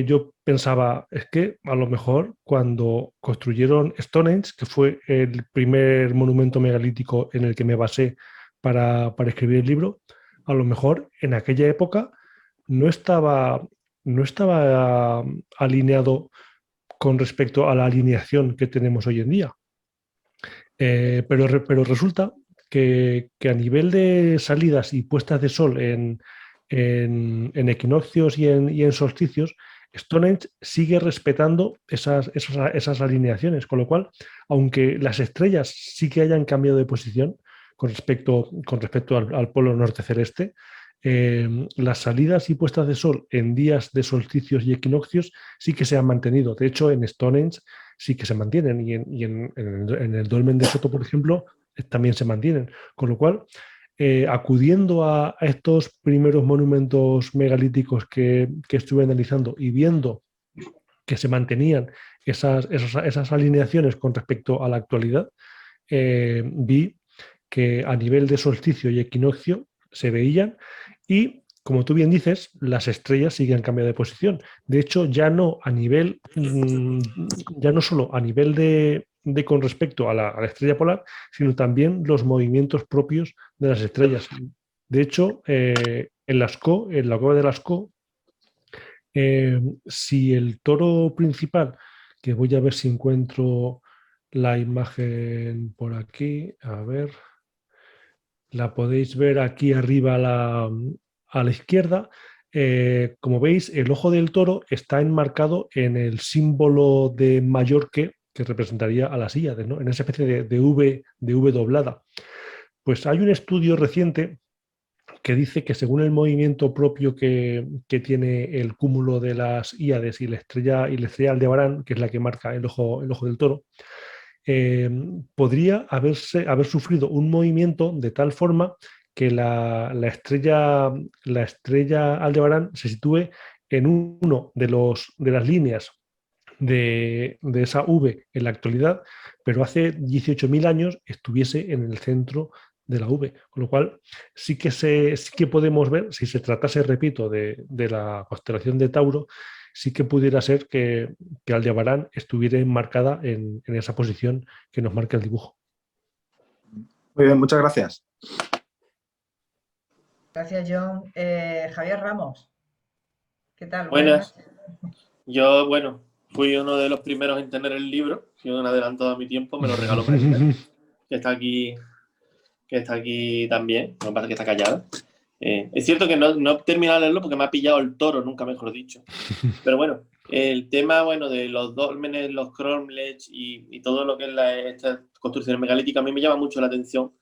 yo pensaba, es que a lo mejor cuando construyeron Stonehenge, que fue el primer monumento megalítico en el que me basé para escribir el libro, a lo mejor en aquella época no estaba, no estaba alineado con respecto a la alineación que tenemos hoy en día. Pero resulta que a nivel de salidas y puestas de sol en equinoccios y en solsticios, Stonehenge sigue respetando esas alineaciones, con lo cual, aunque las estrellas sí que hayan cambiado de posición con respecto al polo norte celeste, las salidas y puestas de sol en días de solsticios y equinoccios sí que se han mantenido. De hecho, en Stonehenge sí que se mantienen en el dolmen de Soto, por ejemplo, también se mantienen. Con lo cual, acudiendo a estos primeros monumentos megalíticos que estuve analizando y viendo que se mantenían esas alineaciones con respecto a la actualidad, vi que a nivel de solsticio y equinoccio se veían y, como tú bien dices, las estrellas siguen cambiando de posición. De hecho, ya no a nivel, ya no solo a nivel de con respecto a la estrella polar, sino también los movimientos propios de las estrellas. De hecho, en la cueva de Lascaux, si el toro principal, que voy a ver si encuentro la imagen por aquí, a ver, la podéis ver aquí arriba a la izquierda. Como veis, el ojo del toro está enmarcado en el símbolo de mayor que representaría a las Híades, ¿no? En esa especie de V doblada. Pues hay un estudio reciente que dice que según el movimiento propio que tiene el cúmulo de las Híades y la estrella Aldebarán, que es la que marca el ojo del toro, podría haber sufrido un movimiento de tal forma que la estrella Aldebarán se sitúe en uno de las líneas de esa V en la actualidad, pero hace 18.000 años estuviese en el centro de la V. Con lo cual, sí que podemos ver, si se tratase, repito, de la constelación de Tauro, sí que pudiera ser que Aldebarán estuviera enmarcada en esa posición que nos marca el dibujo. Muy bien, muchas gracias. Gracias, John. Javier Ramos, ¿qué tal? Buenas Buenas. noches. Yo, bueno, fui uno de los primeros en tener el libro, fui un adelantado a mi tiempo, me lo regaló Marina, que está aquí también, lo que pasa es que está callada. Es cierto que no he terminado de leerlo porque me ha pillado el toro, nunca mejor dicho. Pero bueno, el tema bueno, de los dólmenes, los cromlechs y todo lo que es esta construcción megalítica a mí me llama mucho la atención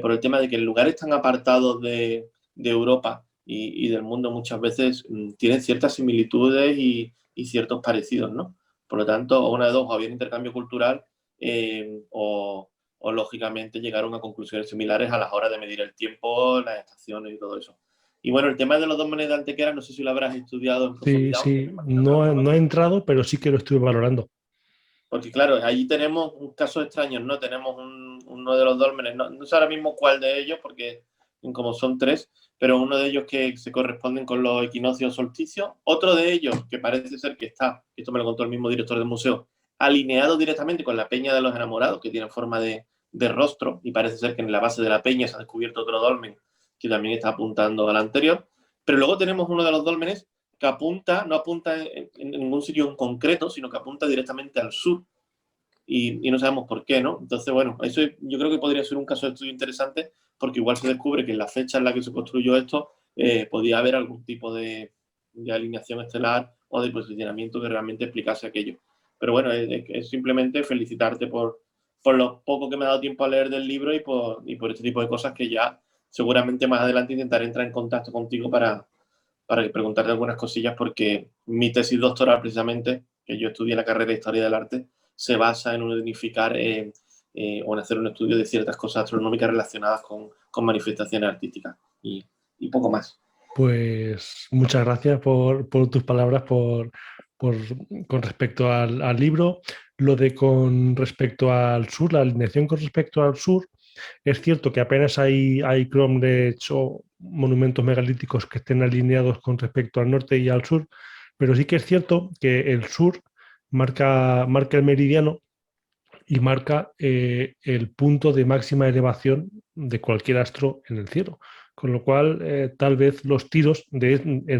por el tema de que en lugares tan apartados de Europa y del mundo muchas veces tienen ciertas similitudes y ciertos parecidos, ¿no? Por lo tanto, una de dos, o había intercambio cultural o lógicamente llegaron a conclusiones similares a las horas de medir el tiempo, las estaciones y todo eso. Y bueno, el tema de los dólmenes de Antequera, no sé si lo habrás estudiado en Sí, profundidad. sí, no he entrado, pero sí que lo estuve valorando. Porque claro, allí tenemos un caso extraño, ¿no? Tenemos uno de los dólmenes, no sé ahora mismo cuál de ellos, porque como son tres, pero uno de ellos que se corresponden con los equinoccios solsticios, otro de ellos que parece ser que está, esto me lo contó el mismo director del museo, alineado directamente con la Peña de los Enamorados, que tiene forma de rostro, y parece ser que en la base de la peña se ha descubierto otro dolmen que también está apuntando al anterior. Pero luego tenemos uno de los dólmenes que no apunta en ningún sitio en concreto, sino que apunta directamente al sur y no sabemos por qué, ¿no? Entonces, bueno, eso yo creo que podría ser un caso de estudio interesante porque igual se descubre que en la fecha en la que se construyó esto podía haber algún tipo de alineación estelar o de posicionamiento que realmente explicase aquello. Pero bueno, es simplemente felicitarte por lo poco que me ha dado tiempo a leer del libro y por este tipo de cosas que ya seguramente más adelante intentaré entrar en contacto contigo para preguntarte algunas cosillas porque mi tesis doctoral precisamente, que yo estudié la carrera de Historia del Arte, se basa en unificar o en hacer un estudio de ciertas cosas astronómicas relacionadas con manifestaciones artísticas y poco más. Pues muchas gracias por tus palabras, con respecto al libro. Lo de con respecto al sur, la alineación con respecto al sur, es cierto que apenas hay cromlechs o monumentos megalíticos que estén alineados con respecto al norte y al sur, pero sí que es cierto que el sur marca el meridiano y marca el punto de máxima elevación de cualquier astro en el cielo. Con lo cual, tal vez los tiros,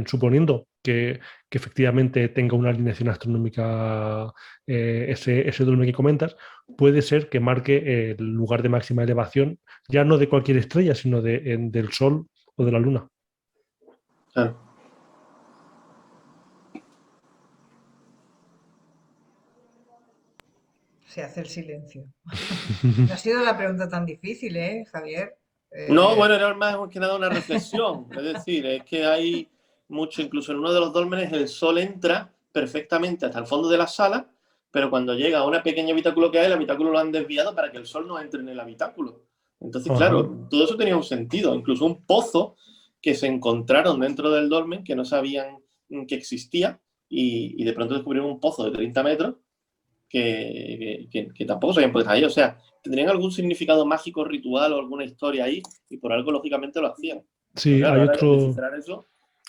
suponiendo que efectivamente tenga una alineación astronómica ese dolmen que comentas, puede ser que marque el lugar de máxima elevación, ya no de cualquier estrella, sino del Sol o de la Luna. Claro. Se hace el silencio. No ha sido la pregunta tan difícil, ¿eh, Javier? No, bueno, era más que nada una reflexión. Es decir, es que hay mucho, incluso en uno de los dólmenes el sol entra perfectamente hasta el fondo de la sala, pero cuando llega a un pequeño habitáculo que hay, el habitáculo lo han desviado para que el sol no entre en el habitáculo. Entonces, claro, todo eso tenía un sentido. Incluso un pozo que se encontraron dentro del dolmen que no sabían que existía y de pronto descubrieron un pozo de 30 metros que tampoco sabían por qué estaba ahí. O sea, tendrían algún significado mágico, ritual o alguna historia ahí y por algo, lógicamente, lo hacían. Sí, claro,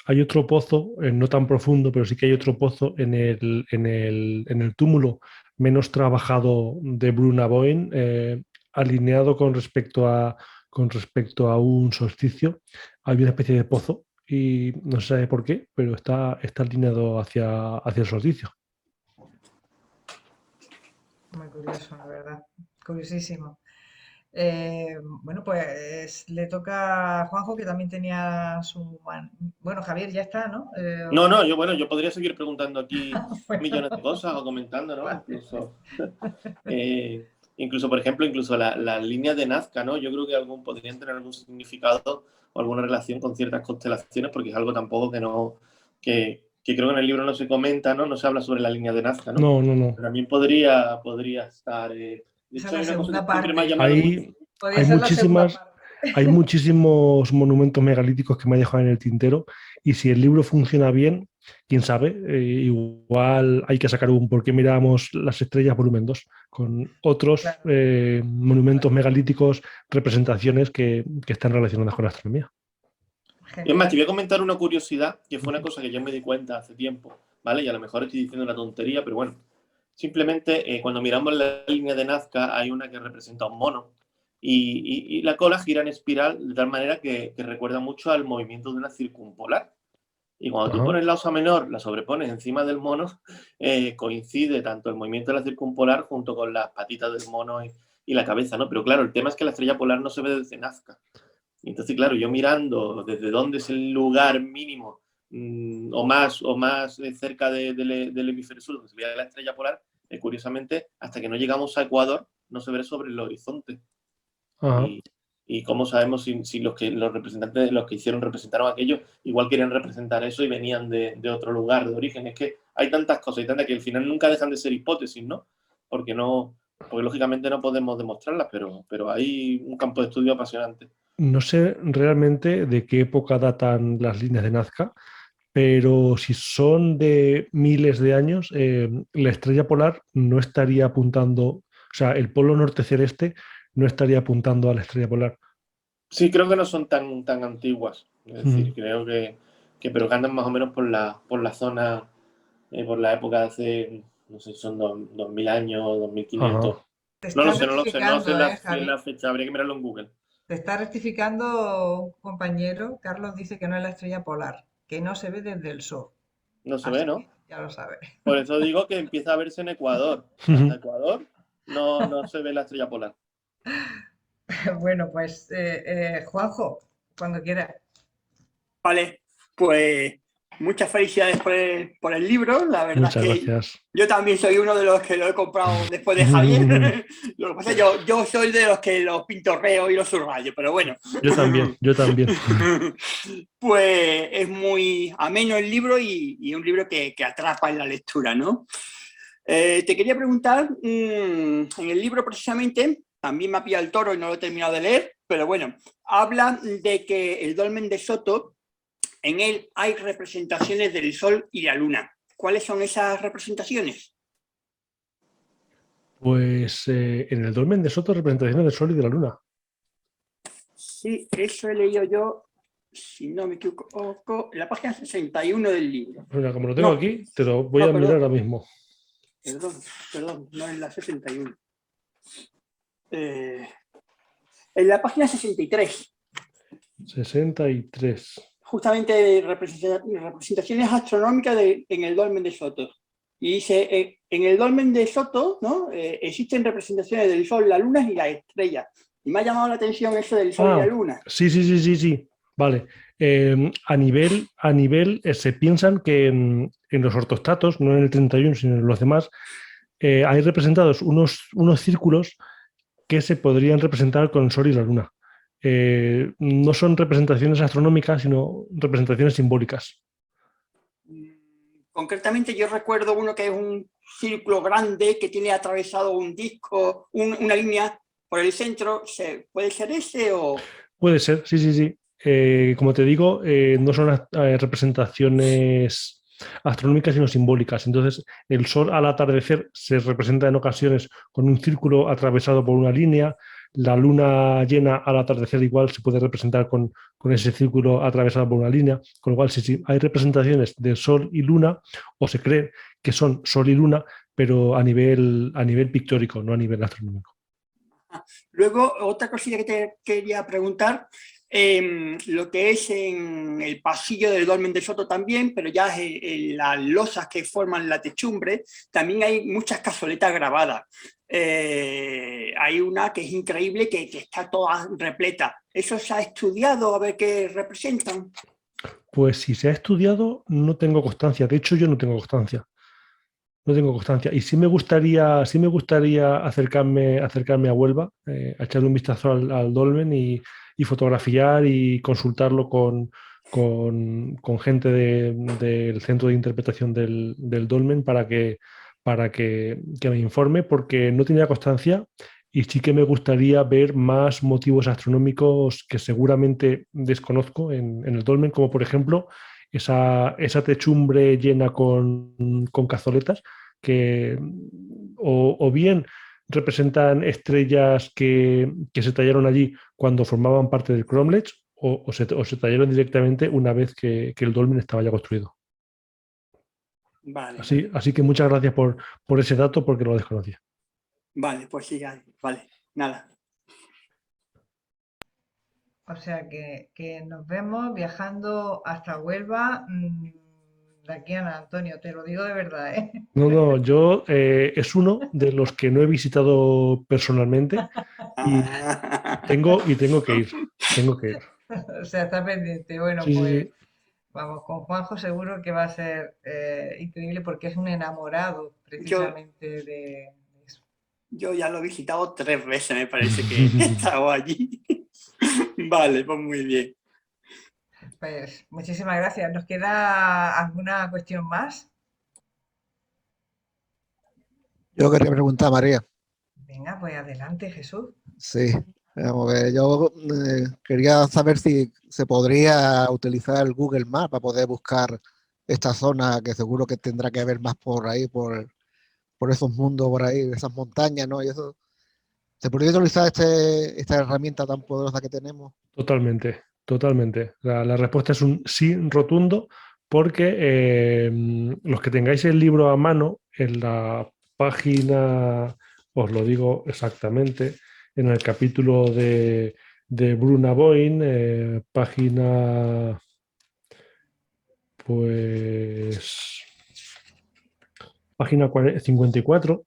hay otro pozo, no tan profundo, pero sí que hay otro pozo en el túmulo menos trabajado de Bruna Boyne, alineado con respecto a un solsticio. Hay una especie de pozo y no se sabe por qué, pero está alineado hacia el solsticio. Muy curioso, la verdad. Curiosísimo. Bueno, pues le toca a Juanjo, que también tenía su... Bueno, Javier, ya está, ¿no? No, yo podría seguir preguntando aquí Bueno, millones de cosas o comentando, ¿no? vale. Incluso, por ejemplo, las líneas de Nazca, ¿no? Yo creo que podrían tener algún significado o alguna relación con ciertas constelaciones, porque es algo tampoco que creo que en el libro no se comenta, ¿no? No se habla sobre la línea de Nazca, ¿no? No. Pero también podría estar... de Esa hecho, es hay la una cosa segunda que siempre me ha parte. llamado mucho. Podría ser la segunda parte. Hay muchísimos monumentos megalíticos que me he dejado en el tintero y si el libro funciona bien, quién sabe, igual hay que sacar un por qué miramos las estrellas volumen 2 con otros Claro. monumentos megalíticos, representaciones que están relacionadas con la astronomía. Es más, te voy a comentar una curiosidad, que fue una cosa que yo me di cuenta hace tiempo, ¿vale? Y a lo mejor estoy diciendo una tontería, pero bueno. Simplemente, cuando miramos la línea de Nazca, hay una que representa a un mono. Y la cola gira en espiral de tal manera que recuerda mucho al movimiento de una circumpolar. Y cuando tú pones la osa menor, la sobrepones encima del mono, coincide tanto el movimiento de la circumpolar junto con las patitas del mono y la cabeza, ¿no? Pero claro, el tema es que la estrella polar no se ve desde Nazca. Y entonces, claro, yo mirando desde dónde es el lugar mínimo o más cerca del hemisferio sur, donde se veía la estrella polar, curiosamente, hasta que no llegamos a Ecuador, no se ve sobre el horizonte. Y cómo sabemos si los representantes, los que hicieron, representaron aquello, igual querían representar eso y venían de otro lugar, de origen. Es que hay tantas cosas y tantas que al final nunca dejan de ser hipótesis, ¿no? Porque lógicamente no podemos demostrarlas, pero hay un campo de estudio apasionante. No sé realmente de qué época datan las líneas de Nazca, pero si son de miles de años, la estrella polar no estaría apuntando, o sea, el polo norte celeste no estaría apuntando a la estrella polar. Sí, creo que no son tan antiguas. Es decir, creo que pero que andan más o menos por la zona, por la época de hace, no sé, son 2000 años, 2500. No lo sé, no sé la fecha, habría que mirarlo en Google. Te está rectificando un compañero, Carlos dice que no es la estrella polar, que no se ve desde el sur. No se ve, ¿no? Ya lo sabe. Por eso digo que empieza a verse en Ecuador. Hasta Ecuador no se ve la estrella polar. Bueno, pues Juanjo, cuando quieras. Vale, pues muchas felicidades por el libro. La verdad Muchas es que gracias. yo también soy uno de los que lo he comprado después de Javier. Lo que pasa es que yo soy de los que los pintorreo y los subrayo, pero bueno. Yo también. Pues es muy ameno el libro y un libro que atrapa en la lectura, ¿no? Te quería preguntar, en el libro precisamente, también me ha pillado el toro y no lo he terminado de leer, pero bueno, habla de que el dolmen de Soto, en él hay representaciones del Sol y la Luna. cuáles son esas representaciones? Pues en el dolmen de Soto, representaciones del Sol y de la Luna. Sí, eso he leído yo, si no me equivoco, en la página 61 del libro. Mira, como lo tengo No, aquí, te lo voy no, a mirar perdón. ahora mismo. Perdón, no en la 61. En la página 63. 63. Justamente representaciones astronómicas en el dolmen de Soto. Y dice, en el dolmen de Soto, ¿no? Existen representaciones del Sol, la Luna y las estrellas. Y me ha llamado la atención eso del Sol y la Luna. Sí. Vale. A nivel se piensan que en los ortostatos, no en el 31, sino en los demás, hay representados unos círculos que se podrían representar con el Sol y la Luna. No son representaciones astronómicas, sino representaciones simbólicas. Concretamente yo recuerdo uno que es un círculo grande que tiene atravesado un disco, una línea por el centro. ¿Puede ser ese o...? Puede ser, sí. Como te digo, no son representaciones astronómicas, sino simbólicas. Entonces, el Sol al atardecer se representa en ocasiones con un círculo atravesado por una línea. La luna llena al atardecer igual se puede representar con ese círculo atravesado por una línea. Con lo cual, sí, hay representaciones de Sol y Luna, o se cree que son Sol y Luna, pero a nivel pictórico, no a nivel astronómico. Luego, otra cosilla que te quería preguntar, lo que es en el pasillo del dolmen de Soto también, pero ya en las losas que forman la techumbre, también hay muchas cazoletas grabadas. Hay una que es increíble, que está toda repleta. ¿Eso se ha estudiado a ver qué representan? Pues si se ha estudiado, no tengo constancia. De hecho, yo no tengo constancia. No tengo constancia. Y sí me gustaría acercarme a Huelva, a echarle un vistazo al dolmen y fotografiar y consultarlo con gente del centro de interpretación del dolmen para que me informe, porque no tenía constancia y sí que me gustaría ver más motivos astronómicos que seguramente desconozco en el dolmen, como por ejemplo esa techumbre llena con cazoletas que o bien representan estrellas que se tallaron allí cuando formaban parte del cromlech o se tallaron directamente una vez que el dolmen estaba ya construido. Vale, Así que muchas gracias por ese dato, porque lo desconocía. vale, pues sí, vale, nada. O sea que nos vemos viajando hasta Huelva de aquí a nada, Antonio, te lo digo de verdad, ¿eh? No, yo es uno de los que no he visitado personalmente y tengo que ir. Tengo que ir. O sea, está pendiente. Bueno, pues Sí. vamos, con Juanjo seguro que va a ser increíble porque es un enamorado Yo, precisamente de eso. yo ya lo he visitado 3 veces, me parece que he estado allí. Vale, pues muy bien. Pues muchísimas gracias. ¿Nos queda alguna cuestión más? Yo quería preguntar a María. Venga, pues adelante, Jesús. Sí, vamos a ver, yo quería saber si se podría utilizar el Google Maps para poder buscar esta zona, que seguro que tendrá que ver más por ahí, por esos mundos por ahí, esas montañas, ¿no? Y eso. ¿Se podría utilizar esta herramienta tan poderosa que tenemos? Totalmente. La respuesta es un sí rotundo, porque los que tengáis el libro a mano, en la página, os lo digo exactamente, en el capítulo de Bruna Boyne, página, pues, página 54.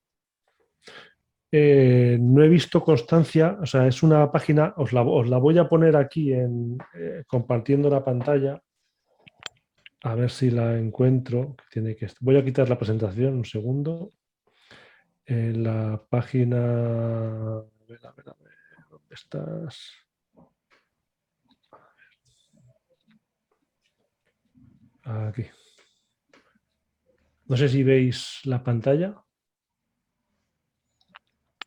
No he visto constancia, o sea, es una página, os la voy a poner aquí compartiendo la pantalla, a ver si la encuentro. Voy a quitar la presentación un segundo. La página, a ver, ¿dónde estás? Aquí. No sé si veis la pantalla.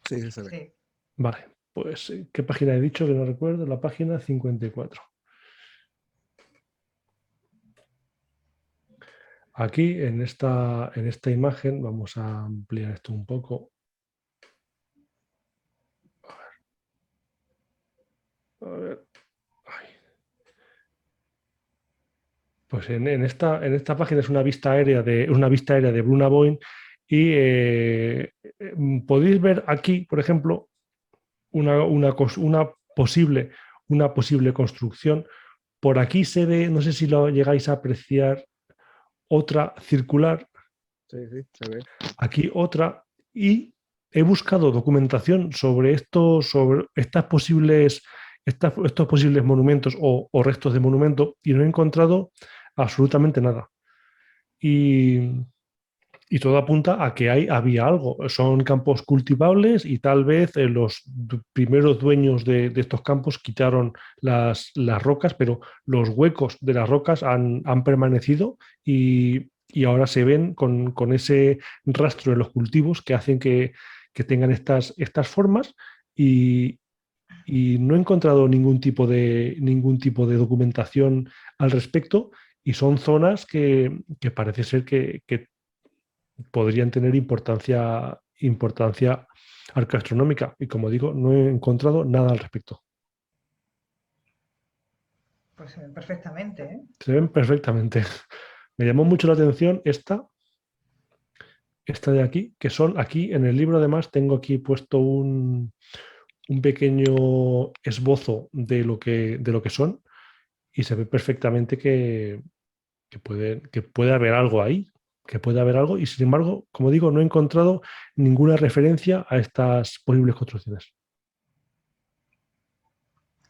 Sí, se ve. Sí. Vale, pues ¿qué página he dicho? Que no recuerdo. La página 54. Aquí en esta imagen, vamos a ampliar esto un poco. A ver. Ay. Pues en esta página es una vista aérea de Bruna Boyne y podéis ver aquí, por ejemplo, una posible construcción. Por aquí se ve, no sé si lo llegáis a apreciar, otra circular, Sí, sí, se ve. aquí otra, y he buscado documentación sobre estos posibles monumentos o restos de monumento y no he encontrado absolutamente nada. Y todo apunta a que había algo. Son campos cultivables y tal vez los primeros dueños de estos campos quitaron las rocas, pero los huecos de las rocas han permanecido y ahora se ven con ese rastro de los cultivos que hacen que tengan estas formas y, y no he encontrado ningún tipo de documentación al respecto y son zonas que parece ser que podrían tener importancia arqueoastronómica. Y como digo, no he encontrado nada al respecto. Pues se ven perfectamente, ¿eh? Se ven perfectamente. Me llamó mucho la atención esta de aquí, que son aquí en el libro. Además, tengo aquí puesto un pequeño esbozo de lo que son y se ve perfectamente que puede haber algo ahí, que puede haber algo, y sin embargo, como digo, no he encontrado ninguna referencia a estas posibles construcciones.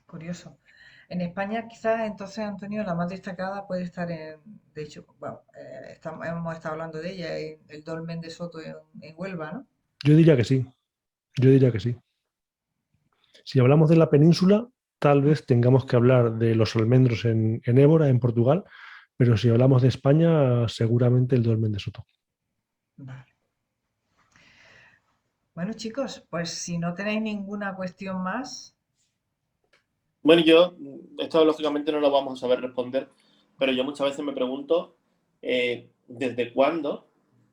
Curioso. En España, quizás entonces, Antonio, la más destacada puede estar de hecho, bueno, hemos estado hablando de ella, en el Dolmen de Soto en Huelva, ¿no? Yo diría que sí, yo diría que sí. Si hablamos de la península, tal vez tengamos que hablar de los almendros en Évora, en Portugal, pero si hablamos de España, seguramente el Dolmen de Soto. Vale. Bueno, chicos, pues si no tenéis ninguna cuestión más, Bueno, esto lógicamente no lo vamos a saber responder, pero yo muchas veces me pregunto ¿desde cuándo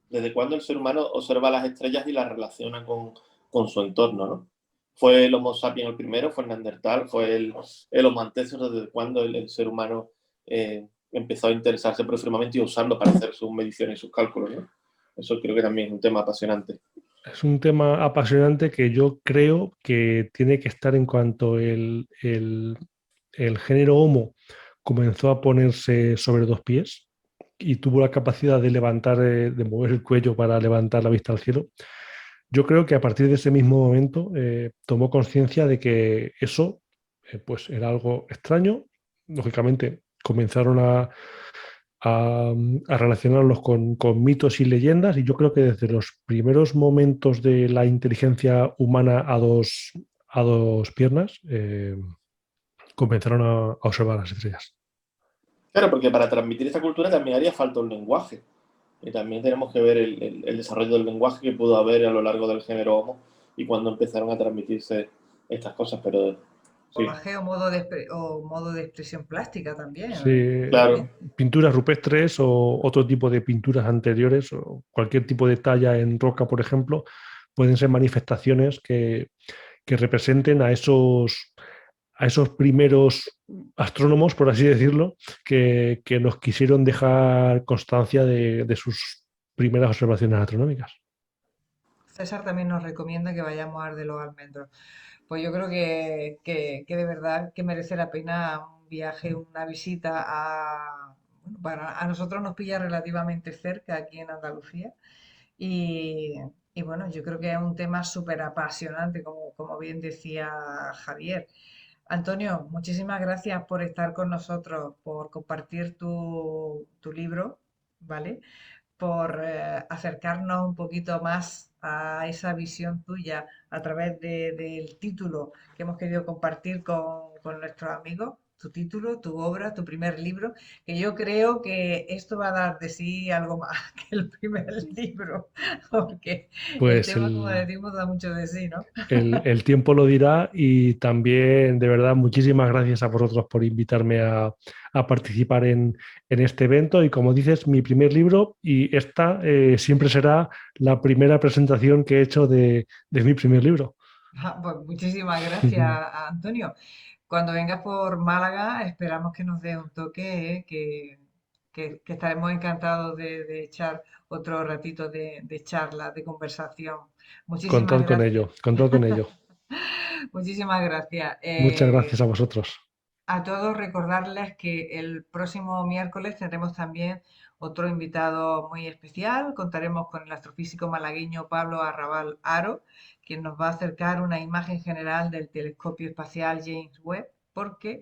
el ser humano observa las estrellas y las relaciona con su entorno, ¿no? ¿Fue el Homo sapiens el primero? ¿Fue el Neandertal? ¿Fue el Homo antecesor? ¿Desde cuándo el ser humano empezó a interesarse por el firmamento y a usarlo para hacer sus mediciones y sus cálculos, ¿no? Eso creo que también es un tema apasionante. Es un tema apasionante que yo creo que tiene que estar en cuanto el género Homo comenzó a ponerse sobre dos pies y tuvo la capacidad de levantar, de mover el cuello para levantar la vista al cielo. Yo creo que a partir de ese mismo momento tomó conciencia de que eso pues era algo extraño. Lógicamente comenzaron a relacionarlos con mitos y leyendas y yo creo que desde los primeros momentos de la inteligencia humana a dos piernas comenzaron a observar las estrellas. Claro, porque para transmitir esta cultura también haría falta un lenguaje. Y también tenemos que ver el desarrollo del lenguaje que pudo haber a lo largo del género Homo y cuando empezaron a transmitirse estas cosas, pero sí, lenguaje o modo de expresión plástica también, Sí, claro. pinturas rupestres o otro tipo de pinturas anteriores o cualquier tipo de talla en roca, por ejemplo, pueden ser manifestaciones que representen a esos primeros astrónomos, por así decirlo, que nos quisieron dejar constancia de sus primeras observaciones astronómicas. César también nos recomienda que vayamos al de los almendros. Pues yo creo que de verdad que merece la pena un viaje, una visita bueno, a nosotros nos pilla relativamente cerca aquí en Andalucía y, y bueno, yo creo que es un tema súper apasionante, como bien decía Javier. Antonio, muchísimas gracias por estar con nosotros, por compartir tu libro, ¿vale? Por acercarnos un poquito más a esa visión tuya a través del título que hemos querido compartir con nuestros amigos tu título, tu obra, tu primer libro, que yo creo que esto va a dar de sí algo más que el primer libro, porque el Pues tema, como decimos, da mucho de sí, ¿no? el tiempo lo dirá y también, de verdad, muchísimas gracias a vosotros por invitarme a participar en este evento. Y como dices, mi primer libro y esta siempre será la primera presentación que he hecho de mi primer libro. Pues muchísimas gracias, Antonio. Cuando vengas por Málaga, esperamos que nos dé un toque, que estaremos encantados de echar otro ratito de charla, de conversación. Muchísimas Contad con gracias. ello, contad con ello. Muchísimas gracias. Muchas gracias a vosotros. A todos recordarles que el próximo miércoles tendremos también otro invitado muy especial. Contaremos con el astrofísico malagueño Pablo Arrabal Aro, quien nos va a acercar una imagen general del telescopio espacial James Webb, porque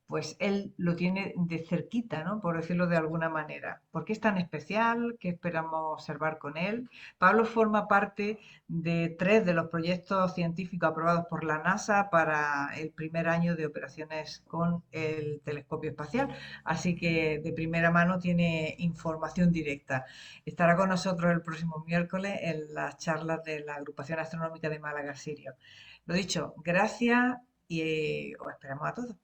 pues él lo tiene de cerquita, ¿no? Por decirlo de alguna manera. ¿Por qué es tan especial? ¿Qué esperamos observar con él? Pablo forma parte de 3 de los proyectos científicos aprobados por la NASA para el primer año de operaciones con el telescopio espacial. Así que de primera mano tiene información directa. Estará con nosotros el próximo miércoles en las charlas de la Agrupación Astronómica de Málaga Sirio. Lo dicho, gracias y os esperamos a todos.